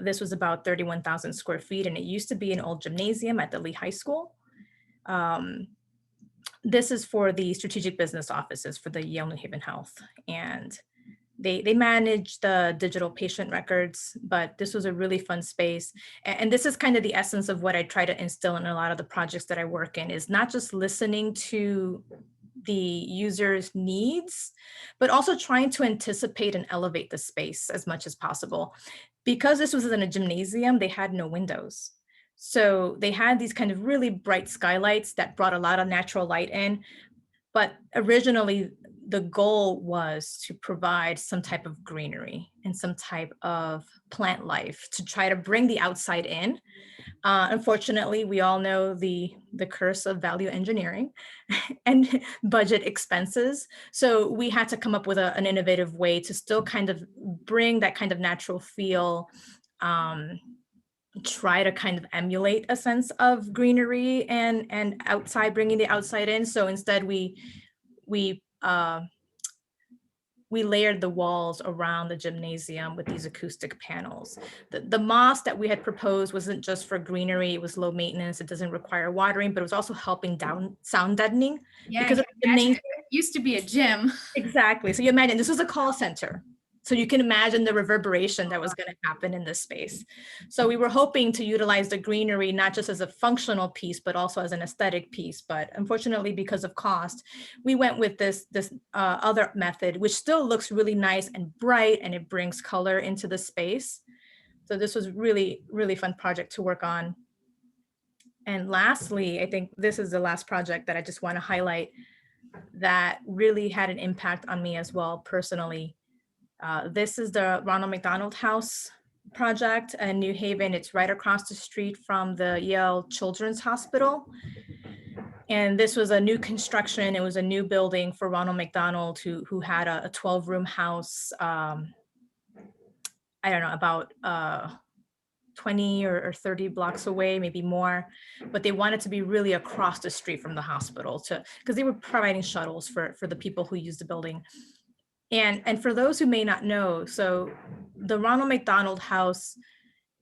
S3: This was about 31,000 square feet, and it used to be an old gymnasium at the Lee High School. this is for the strategic business offices for the Yale New Haven Health. And they manage the digital patient records, but this was a really fun space. And this is kind of the essence of what I try to instill in a lot of the projects that I work in, is not just listening to the user's needs, but also trying to anticipate and elevate the space as much as possible. Because this was in a gymnasium, they had no windows. So they had these kind of really bright skylights that brought a lot of natural light in. But originally, the goal was to provide some type of greenery and some type of plant life to try to bring the outside in. Unfortunately, we all know the curse of value engineering and budget expenses. So we had to come up with an innovative way to still kind of bring that kind of natural feel, try to kind of emulate a sense of greenery and outside, bringing the outside in. So instead we layered the walls around the gymnasium with these acoustic panels. The moss that we had proposed wasn't just for greenery, it was low maintenance, it doesn't require watering, but it was also helping down sound deadening.
S2: Yeah,
S3: because
S2: it used to be a gym.
S3: Exactly. So you imagine this was a call center. So you can imagine the reverberation that was going to happen in this space. So we were hoping to utilize the greenery, not just as a functional piece, but also as an aesthetic piece. But unfortunately, because of cost, we went with this other method, which still looks really nice and bright, and it brings color into the space. So this was really, really fun project to work on. And lastly, I think this is the last project that I just want to highlight that really had an impact on me as well personally. This is the Ronald McDonald House project in New Haven. It's right across the street from the Yale Children's Hospital. And this was a new construction. It was a new building for Ronald McDonald, who had a 12-room house, I don't know, about 20 or 30 blocks away, maybe more. But they wanted to be really across the street from the hospital because they were providing shuttles for the people who use the building. And for those who may not know, so the Ronald McDonald House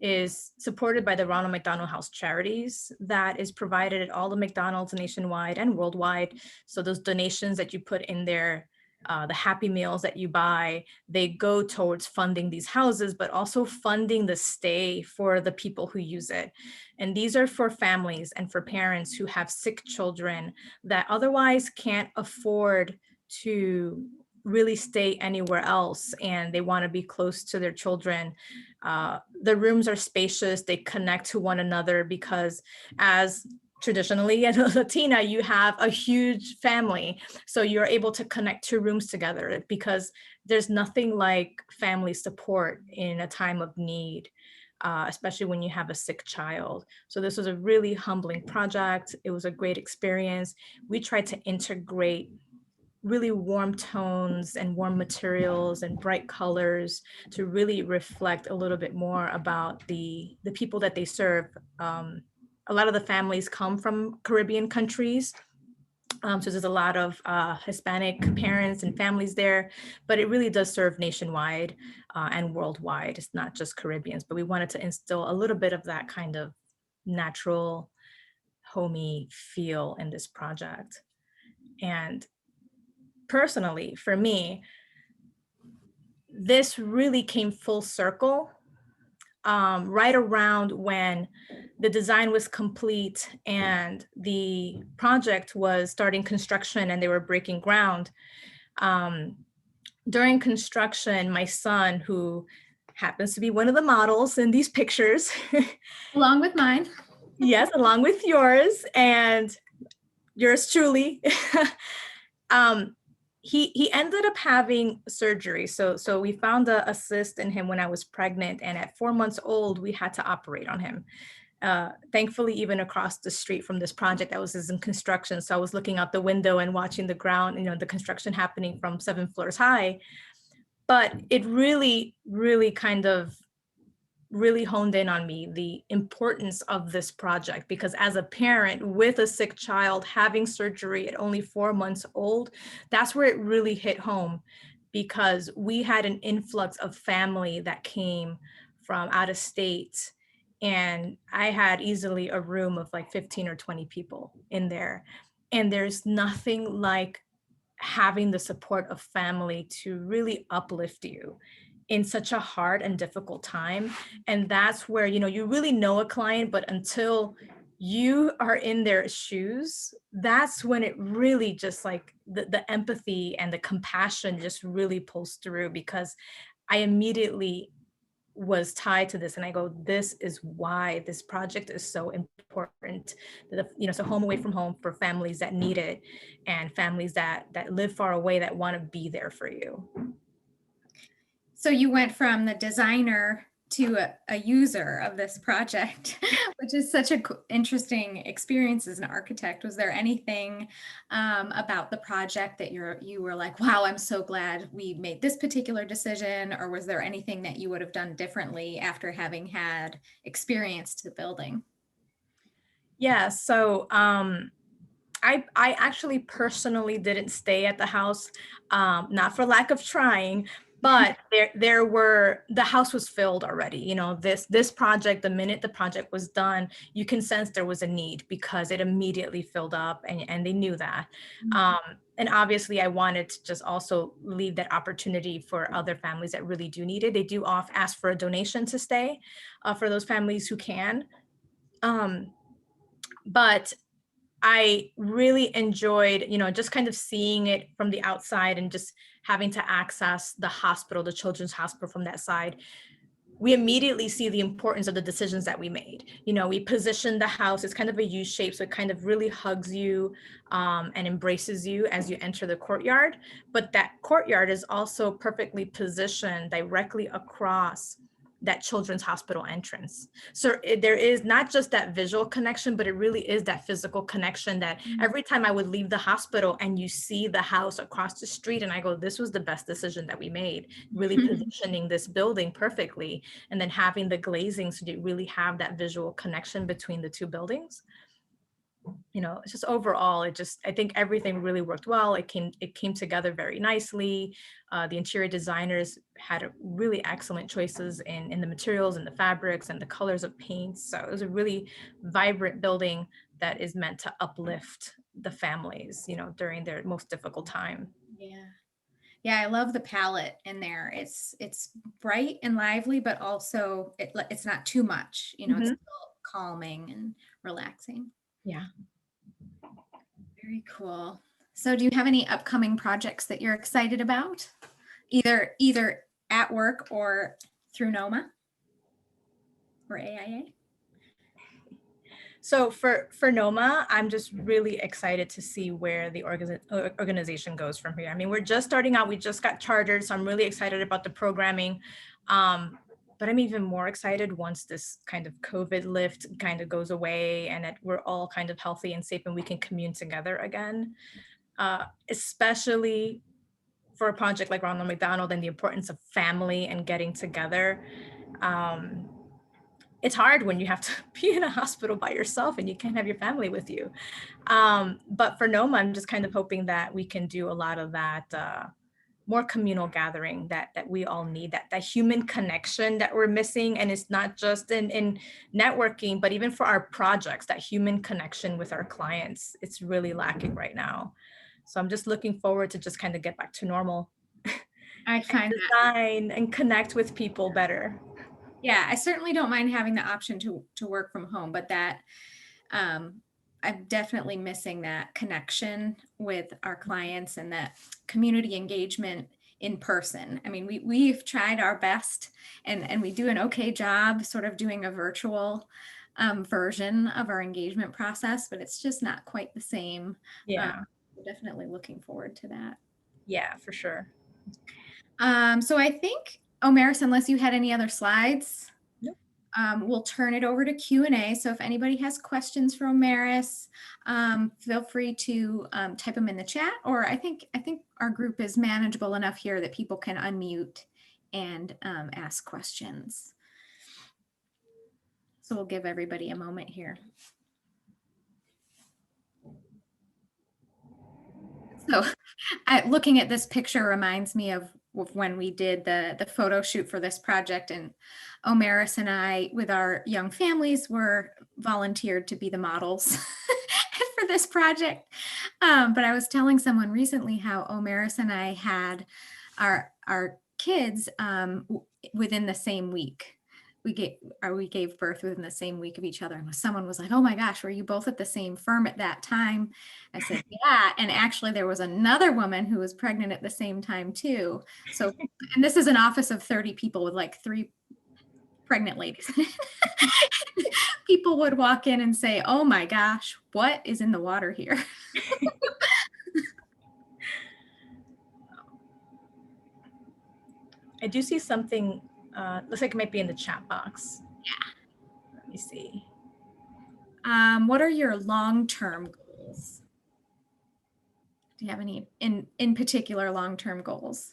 S3: is supported by the Ronald McDonald House Charities that is provided at all the McDonald's nationwide and worldwide. So those donations that you put in there, the Happy Meals that you buy, they go towards funding these houses, but also funding the stay for the people who use it. And these are for families and for parents who have sick children that otherwise can't afford to really stay anywhere else, and they want to be close to their children. The rooms are spacious, they connect to one another because as traditionally as a Latina, you have a huge family. So you're able to connect two rooms together because there's nothing like family support in a time of need, especially when you have a sick child. So this was a really humbling project. It was a great experience. We tried to integrate really warm tones and warm materials and bright colors to really reflect a little bit more about the people that they serve. A lot of the families come from Caribbean countries. So there's a lot of Hispanic parents and families there, but it really does serve nationwide and worldwide. It's not just Caribbeans, but we wanted to instill a little bit of that kind of natural, homey feel in this project. And personally, for me, this really came full circle right around when the design was complete and the project was starting construction and they were breaking ground. During construction, my son, who happens to be one of the models in these pictures.
S2: Along with mine.
S3: Yes, along with yours and yours truly. He ended up having surgery. So we found a cyst in him when I was pregnant, and at 4 months old, we had to operate on him. Thankfully, even across the street from this project that was in construction. So I was looking out the window and watching the ground, the construction happening from 7 floors high. But it really, really kind of really honed in on me the importance of this project, because as a parent with a sick child having surgery at only 4 months old, that's where it really hit home, because we had an influx of family that came from out of state, and I had easily a room of like 15 or 20 people in there. And there's nothing like having the support of family to really uplift you in such a hard and difficult time. And that's where, you really know a client, but until you are in their shoes, that's when it really just like the empathy and the compassion just really pulls through, because I immediately was tied to this, and I go, this is why this project is so important. So home away from home for families that need it, and families that live far away that want to be there for you.
S2: So you went from the designer to a user of this project, which is such an interesting experience as an architect. Was there anything about the project that you were like, wow, I'm so glad we made this particular decision? Or was there anything that you would have done differently after having had experience to the building?
S3: Yeah, so I actually personally didn't stay at the house, not for lack of trying, but the house was filled already. This project, the minute the project was done, you can sense there was a need because it immediately filled up, and they knew that. And obviously I wanted to just also leave that opportunity for other families that really do need it. They do ask for a donation to stay for those families who can. But I really enjoyed, just kind of seeing it from the outside and just having to access the hospital, the children's hospital from that side. We immediately see the importance of the decisions that we made. We positioned the house, it's kind of a U shape, so it kind of really hugs you and embraces you as you enter the courtyard. But that courtyard is also perfectly positioned directly across that children's hospital entrance. So there is not just that visual connection, but it really is that physical connection that every time I would leave the hospital and you see the house across the street, and I go, this was the best decision that we made, really positioning this building perfectly, and then having the glazing so you really have that visual connection between the two buildings. It's just overall, I think everything really worked well. It came together very nicely. The interior designers had really excellent choices in the materials and the fabrics and the colors of paints. So it was a really vibrant building that is meant to uplift the families, during their most difficult time.
S2: Yeah, I love the palette in there. It's bright and lively, but also it's not too much. It's still calming and relaxing.
S3: Yeah.
S2: Very cool. So do you have any upcoming projects that you're excited about? Either at work or through NOMA or AIA?
S3: So for NOMA, I'm just really excited to see where the organization goes from here. I mean, we're just starting out. We just got chartered, so I'm really excited about the programming. But I'm even more excited once this kind of COVID lift kind of goes away and that we're all kind of healthy and safe and we can commune together again, especially for a project like Ronald McDonald and the importance of family and getting together. It's hard when you have to be in a hospital by yourself and you can't have your family with you. But for NOMA, I'm just kind of hoping that we can do a lot of that more communal gathering that we all need, that human connection that we're missing. And it's not just in networking, but even for our projects, that human connection with our clients, it's really lacking right now. So I'm just looking forward to just kind of get back to normal.
S2: I find
S3: design and connect with people better.
S2: Yeah, I certainly don't mind having the option to work from home, but that I'm definitely missing that connection with our clients and that community engagement in person. I mean, we've tried our best and we do an okay job sort of doing a virtual version of our engagement process, but it's just not quite the same.
S3: Yeah.
S2: We're definitely looking forward to that.
S3: Yeah, for sure.
S2: So I think, Omarys, unless you had any other slides,
S3: nope.
S2: We'll turn it over to Q&A. So if anybody has questions for Omarys, feel free to type them in the chat, or I think our group is manageable enough here that people can unmute and ask questions. So we'll give everybody a moment here. So looking at this picture reminds me of when we did the photo shoot for this project, and Omarys and I, with our young families, were volunteered to be the models for for this project. But I was telling someone recently how Omarys and I had our kids within the same week. We gave birth within the same week of each other. And someone was like, oh my gosh, were you both at the same firm at that time? I said, yeah. And actually there was another woman who was pregnant at the same time too. So, and this is an office of 30 people with like 3 pregnant ladies. People would walk in and say, oh my gosh, what is in the water here?
S3: I do see something, looks like it might be in the chat box.
S2: Yeah.
S3: Let me see.
S2: What are your long-term goals? Do you have any in particular long-term goals?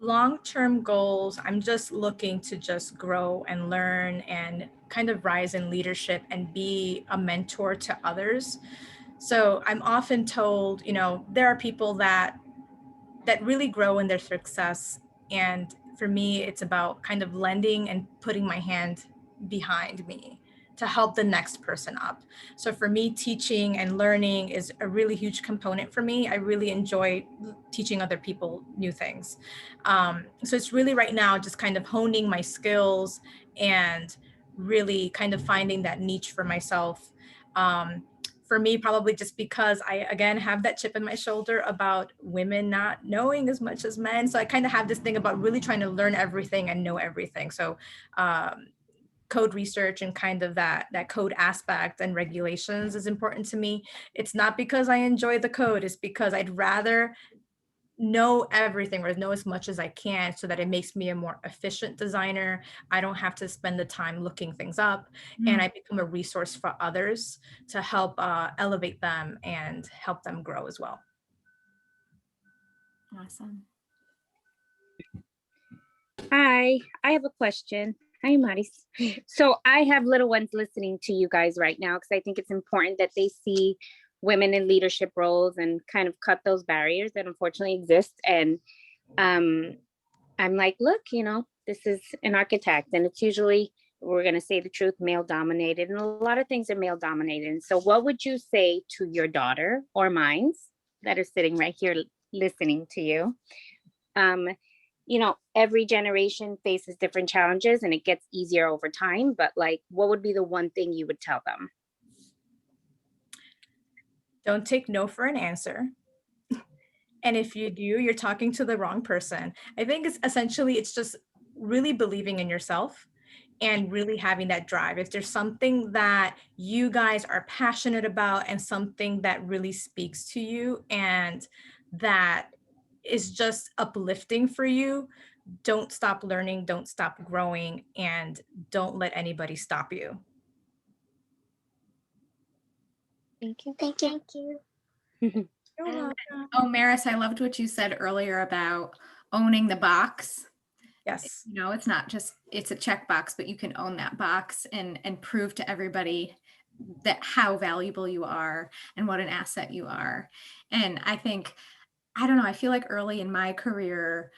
S3: Long-term goals, I'm just looking to just grow and learn and kind of rise in leadership and be a mentor to others. So I'm often told, you know, there are people that really grow in their success. And for me, it's about kind of lending and putting my hand behind me to help the next person up. So for me, teaching and learning is a really huge component for me. I really enjoy teaching other people new things. So it's really right now just kind of honing my skills and really kind of finding that niche for myself. For me, probably just because I, again, have that chip in my shoulder about women not knowing as much as men. So I kind of have this thing about really trying to learn everything and know everything. So code research and kind of that code aspect and regulations is important to me. It's not because I enjoy the code, it's because I'd rather know everything or know as much as I can so that it makes me a more efficient designer. I don't have to spend the time looking things up, and I become a resource for others to help elevate them and help them grow as well.
S2: Awesome.
S4: Hi, I have a question. Hi, Omarys. So I have little ones listening to you guys right now because I think it's important that they see women in leadership roles and kind of cut those barriers that unfortunately exist. And I'm like, look, you know, this is an architect and it's usually, we're going to say the truth, male dominated, and a lot of things are male dominated. And so what would you say to your daughter or mines that are sitting right here listening to you? You know, every generation faces different challenges and it gets easier over time, but like, what would be the one thing you would tell them?
S3: Don't take no for an answer. And if you do, you're talking to the wrong person. I think it's essentially, it's just really believing in yourself and really having that drive. If there's something that you guys are passionate about and something that really speaks to you and that is just uplifting for you, don't stop learning, don't stop growing, and don't let anybody stop you.
S4: Thank you.
S5: Thank you.
S2: Omarys, I loved what you said earlier about owning the box.
S3: Yes.
S2: You know, it's not just, it's a checkbox, but you can own that box and prove to everybody that how valuable you are and what an asset you are. And I think, I don't know, I feel like early in my career,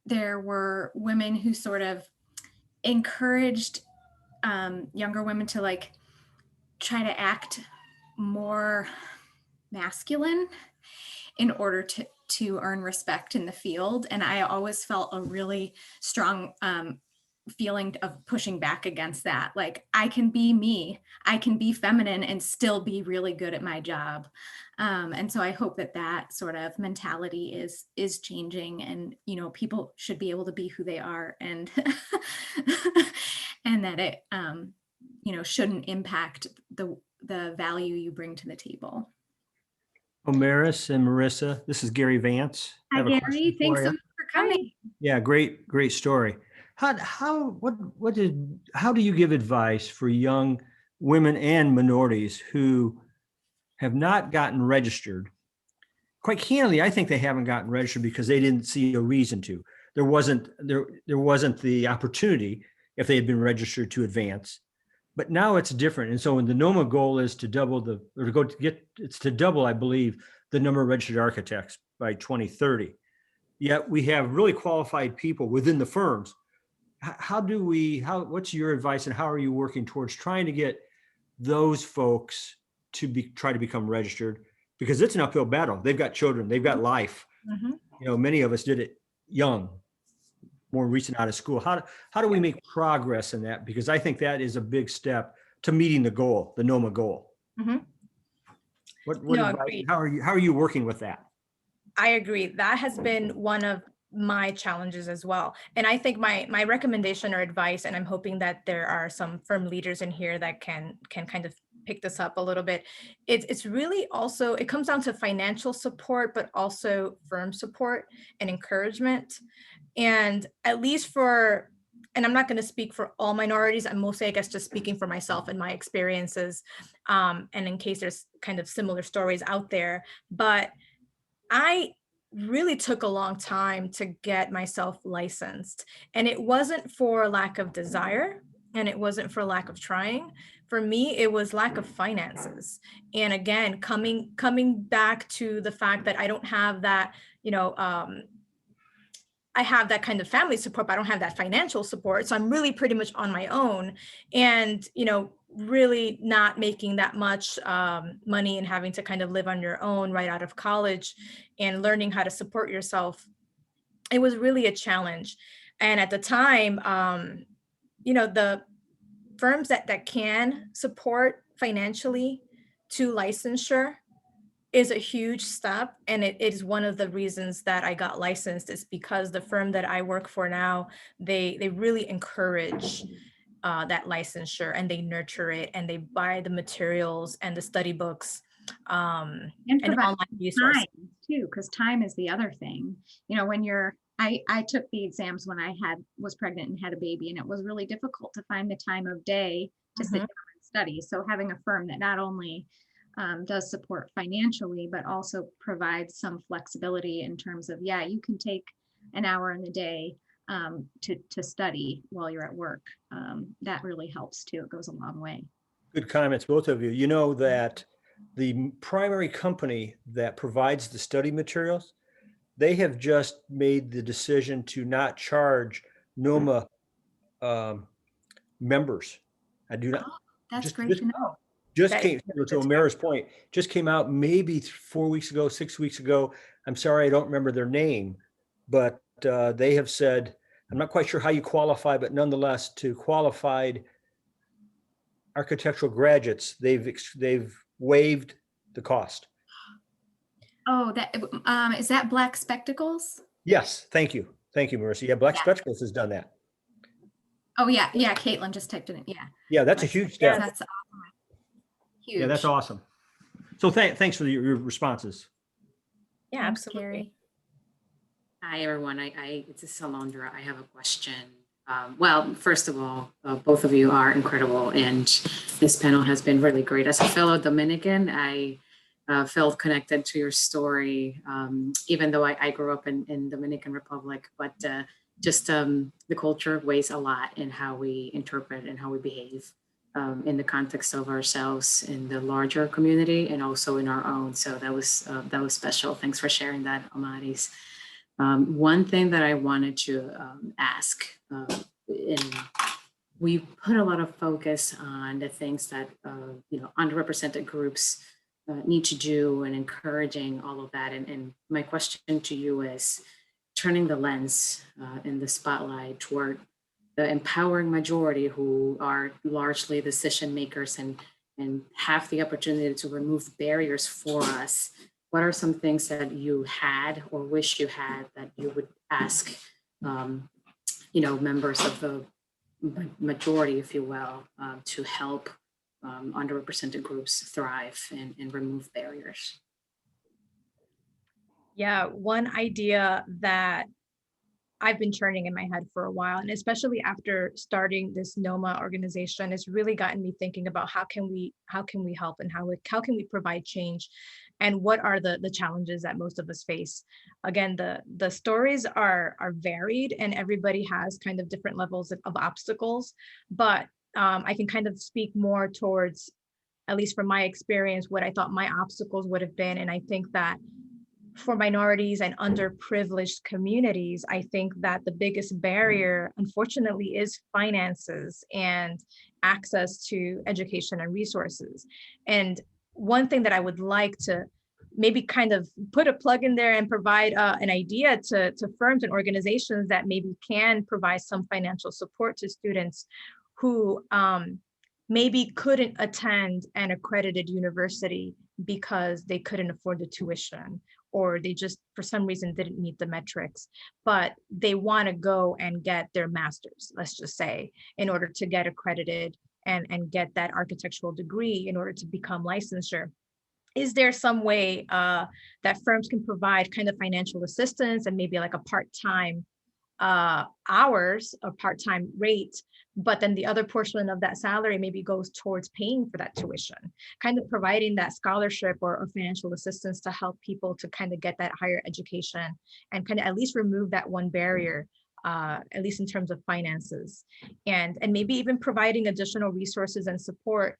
S2: there were women who sort of encouraged younger women to like try to act more masculine in order to earn respect in the field. And I always felt a really strong feeling of pushing back against that. Like, I can be me, I can be feminine and still be really good at my job. And so I hope that that sort of mentality is changing, and, you know, people should be able to be who they are, and and that it, you know, shouldn't impact the value you bring to the table.
S6: Omarys and Marissa, this is Gary Vance.
S2: Hi,
S6: I have a question
S2: Gary. Thanks
S6: for
S2: so
S6: you.
S2: much for coming.
S6: Yeah, great story. How do you give advice for young women and minorities who have not gotten registered? Quite candidly, I think they haven't gotten registered because they didn't see a reason to. There wasn't the opportunity if they had been registered to advance. But now it's different. And so when the NOMA goal is to double I believe, the number of registered architects by 2030. Yet we have really qualified people within the firms. What's your advice and how are you working towards trying to get those folks to try to become registered, because it's an uphill battle. They've got children, they've got life.
S3: Mhm.
S6: You know, many of us did it young, more recent out of school. How do we make progress in that? Because I think that is a big step to meeting the goal, the NOMA goal.
S3: Mhm.
S6: What
S3: No,
S6: advice-
S3: agreed.
S6: how are you working with that?
S3: I agree. That has been one of my challenges as well. And I think my recommendation or advice, and I'm hoping that there are some firm leaders in here that can kind of pick this up a little bit. It's really also, it comes down to financial support, but also firm support and encouragement. And at least for, and I'm not going to speak for all minorities, I'm mostly, I guess, just speaking for myself and my experiences. And in case there's kind of similar stories out there, but I really took a long time to get myself licensed. And it wasn't for lack of desire, and it wasn't for lack of trying. For me, it was lack of finances. And again, coming back to the fact that I don't have that, I have that kind of family support, but I don't have that financial support. So I'm really pretty much on my own, and, really not making that much money and having to kind of live on your own right out of college and learning how to support yourself. It was really a challenge. And at the time, the firms that can support financially to licensure is a huge step. And it is one of the reasons that I got licensed, is because the firm that I work for now, they really encourage that licensure, and they nurture it, and they buy the materials and the study books
S2: And
S3: and
S2: provide
S3: online resources.
S2: time too, because time is the other thing. When I took the exams when I was pregnant and had a baby, and it was really difficult to find the time of day to sit down and study. So having a firm that not only does support financially, but also provides some flexibility in terms of, you can take an hour in the day to study while you're at work. That really helps too. It goes a long way.
S6: Good comments, both of you. You know that the primary company that provides the study materials, they have just made the decision to not charge NOMA members. I do not.
S2: That's
S6: just-
S2: great
S6: just-
S2: to know.
S6: Just
S3: That
S6: came
S3: is
S6: to Omarys' point, just came out maybe 4 weeks ago, 6 weeks ago. I'm sorry, I don't remember their name, but they have said, I'm not quite sure how you qualify, but nonetheless, to qualified architectural graduates, they've waived the cost.
S2: Oh, is that Black Spectacles?
S6: Yes, thank you, Marissa. Yeah, Black
S2: Yeah.
S6: Spectacles has done that.
S2: Oh yeah, Caitlin just typed it in. Yeah,
S6: Yeah, that's a huge step.
S2: that's awesome. Huge.
S6: Yeah, that's awesome. So thanks for your responses.
S3: Yeah,
S2: Thanks,
S3: absolutely.
S2: Carrie.
S7: Hi, everyone. This is Salondra. I have a question. Well, first of all, both of you are incredible, and this panel has been really great. As a fellow Dominican, I felt connected to your story, even though I grew up in Dominican Republic, but just the culture weighs a lot in how we interpret and how we behave in the context of ourselves in the larger community and also in our own. So that was special. Thanks for sharing that, Omarys. One thing that I wanted to ask, we put a lot of focus on the things that underrepresented groups need to do and encouraging all of that. And my question to you is turning the lens in the spotlight toward the empowering majority who are largely decision makers and have the opportunity to remove barriers for us. What are some things that you had or wish you had that you would ask, members of the majority, if you will, to help underrepresented groups thrive and remove barriers?
S3: Yeah, one idea that I've been churning in my head for a while, and especially after starting this NOMA organization, has really gotten me thinking about how can we help, and how can we provide change, and what are the challenges that most of us face. Again, the stories are varied, and everybody has kind of different levels of obstacles, but I can kind of speak more towards, at least from my experience, what I thought my obstacles would have been. And I think that for minorities and underprivileged communities, I think that the biggest barrier, unfortunately, is finances and access to education and resources. And one thing that I would like to maybe kind of put a plug in there and provide an idea to firms and organizations that maybe can provide some financial support to students who maybe couldn't attend an accredited university because they couldn't afford the tuition, or they just for some reason didn't meet the metrics, but they want to go and get their master's, let's just say, in order to get accredited and get that architectural degree in order to become licensure. Is there some way that firms can provide kind of financial assistance and maybe like a part-time hours or part-time rate, but then the other portion of that salary maybe goes towards paying for that tuition, kind of providing that scholarship or financial assistance to help people to kind of get that higher education and kind of at least remove that one barrier, at least in terms of finances, and maybe even providing additional resources and support.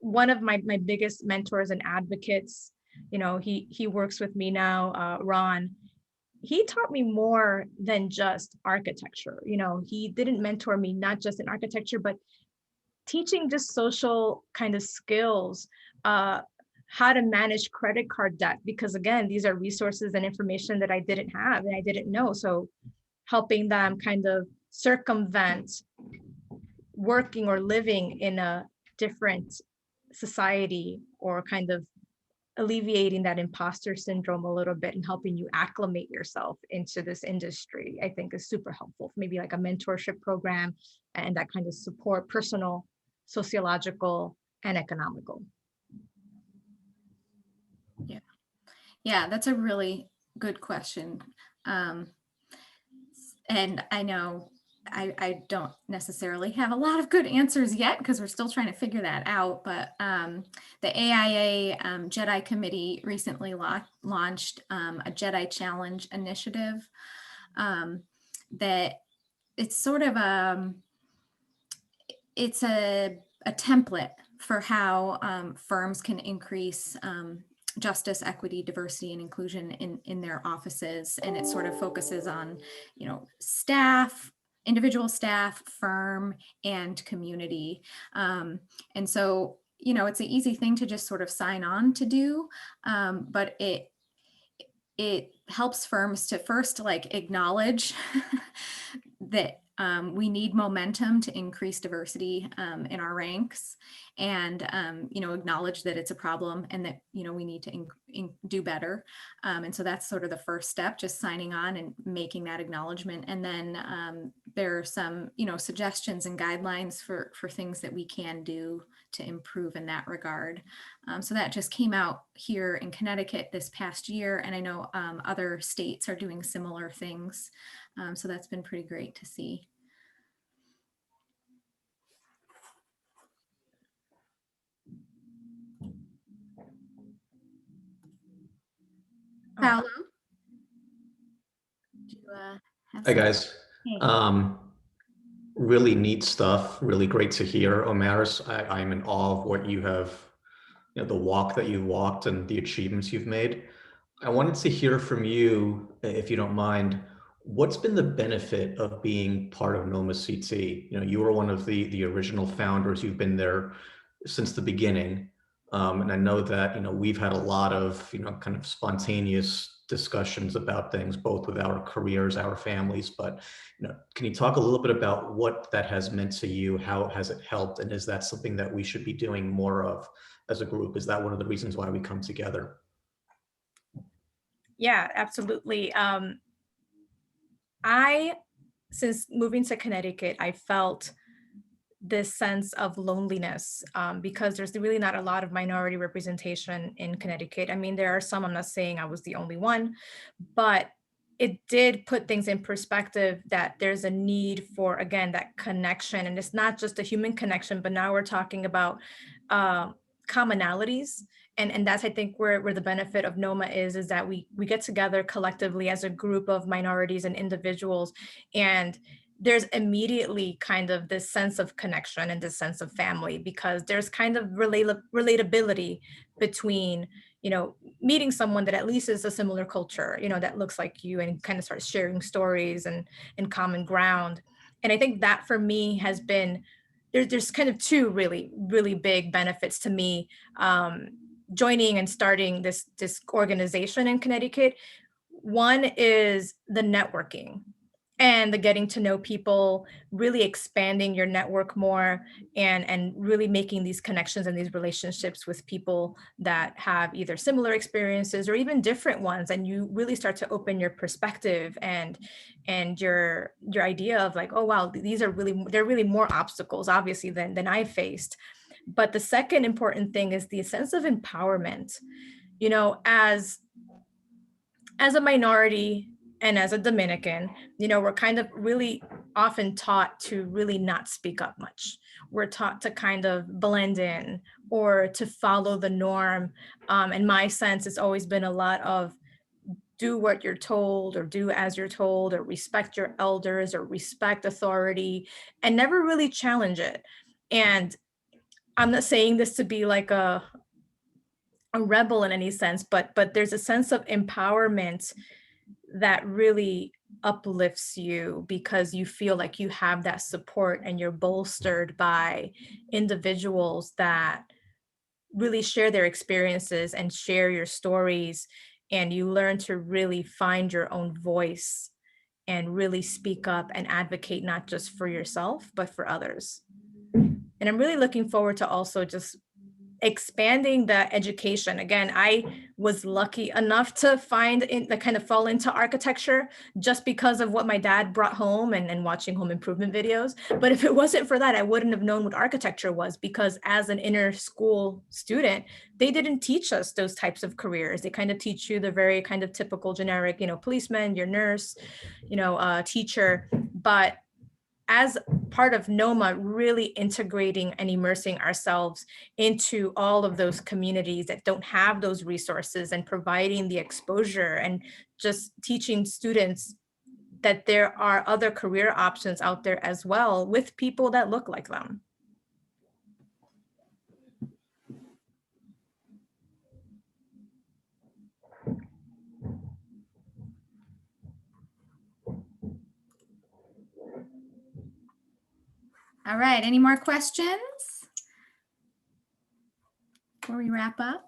S3: One of my biggest mentors and advocates, you know, he works with me now, Ron. He taught me more than just architecture. You know, he didn't mentor me not just in architecture, but teaching just social kind of skills, how to manage credit card debt, because again, these are resources and information that I didn't have and I didn't know. So helping them kind of circumvent working or living in a different society, or kind of alleviating that imposter syndrome a little bit and helping you acclimate yourself into this industry, I think is super helpful. Maybe like a mentorship program and that kind of support, personal, sociological, and economical.
S2: Yeah, that's a really good question. And I know I don't necessarily have a lot of good answers yet because we're still trying to figure that out, but the AIA Jedi Committee recently launched a Jedi Challenge initiative that it's sort of it's a template for how firms can increase justice, equity, diversity, and inclusion in their offices. And it sort of focuses on, you know, staff, individual staff, firm, and community. And so, you know, it's an easy thing to just sort of sign on to do, but it helps firms to first like acknowledge that we need momentum to increase diversity in our ranks, and you know, acknowledge that it's a problem and that, you know, we need to do better. And so that's sort of the first step, just signing on and making that acknowledgement. And then there are some, you know, suggestions and guidelines for things that we can do to improve in that regard. So that just came out here in Connecticut this past year, and I know other states are doing similar things. So that's been pretty great to see. Paolo?
S8: Hi guys.
S2: Hey.
S8: Really neat stuff. Really great to hear, Omarys. I'm in awe of what you have, you know, the walk that you've walked and the achievements you've made. I wanted to hear from you, if you don't mind, what's been the benefit of being part of NOMA CT? You know, you were one of the original founders. You've been there since the beginning. And I know that, you know, we've had a lot of, you know, kind of spontaneous discussions about things, both with our careers, our families, but, you know, can you talk a little bit about what that has meant to you? How has it helped? And is that something that we should be doing more of as a group? Is that one of the reasons why we come together?
S3: Yeah, absolutely. Since moving to Connecticut, I felt this sense of loneliness because there's really not a lot of minority representation in Connecticut. I mean, there are some, I'm not saying I was the only one, but it did put things in perspective that there's a need for, again, that connection. And it's not just a human connection, but now we're talking about commonalities. And that's, I think, where the benefit of NOMA is that we get together collectively as a group of minorities and individuals, and there's immediately kind of this sense of connection and this sense of family, because there's kind of relatability between, you know, meeting someone that at least is a similar culture, you know, that looks like you, and kind of start sharing stories and common ground. And I think that for me has been there's kind of two really big benefits to me joining and starting this organization in Connecticut. One is the networking and the getting to know people, really expanding your network more, and really making these connections and these relationships with people that have either similar experiences or even different ones. And you really start to open your perspective and your idea of like, oh, wow, they're really more obstacles, obviously, than I faced. But the second important thing is the sense of empowerment. You know, as a minority and as a Dominican, you know, we're kind of really often taught to really not speak up much. We're taught to kind of blend in or to follow the norm. In my sense, it's always been a lot of do what you're told or do as you're told or respect your elders or respect authority and never really challenge it. And I'm not saying this to be like a rebel in any sense, but there's a sense of empowerment that really uplifts you because you feel like you have that support and you're bolstered by individuals that really share their experiences and share your stories, and you learn to really find your own voice and really speak up and advocate not just for yourself but for others. And I'm really looking forward to also just expanding the education. Again, I was lucky enough to kind of fall into architecture just because of what my dad brought home and watching home improvement videos. But if it wasn't for that, I wouldn't have known what architecture was, because as an inner school student, they didn't teach us those types of careers. They kind of teach you the very kind of typical generic, you know, policeman, your nurse, you know, teacher. But as part of NOMA, really integrating and immersing ourselves into all of those communities that don't have those resources and providing the exposure and just teaching students that there are other career options out there as well with people that look like them.
S2: All right, any more questions before we wrap up?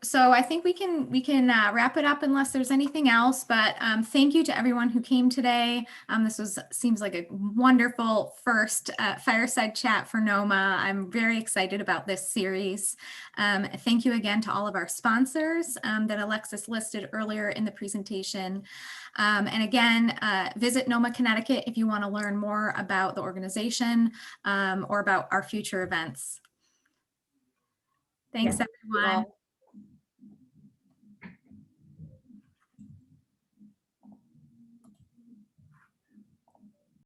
S2: So I think we can wrap it up unless there's anything else. But thank you to everyone who came today. This seems like a wonderful first fireside chat for NOMA. I'm very excited about this series. Thank you again to all of our sponsors that Alexis listed earlier in the presentation. And again, visit NOMA Connecticut if you want to learn more about the organization or about our future events. Thanks, everyone.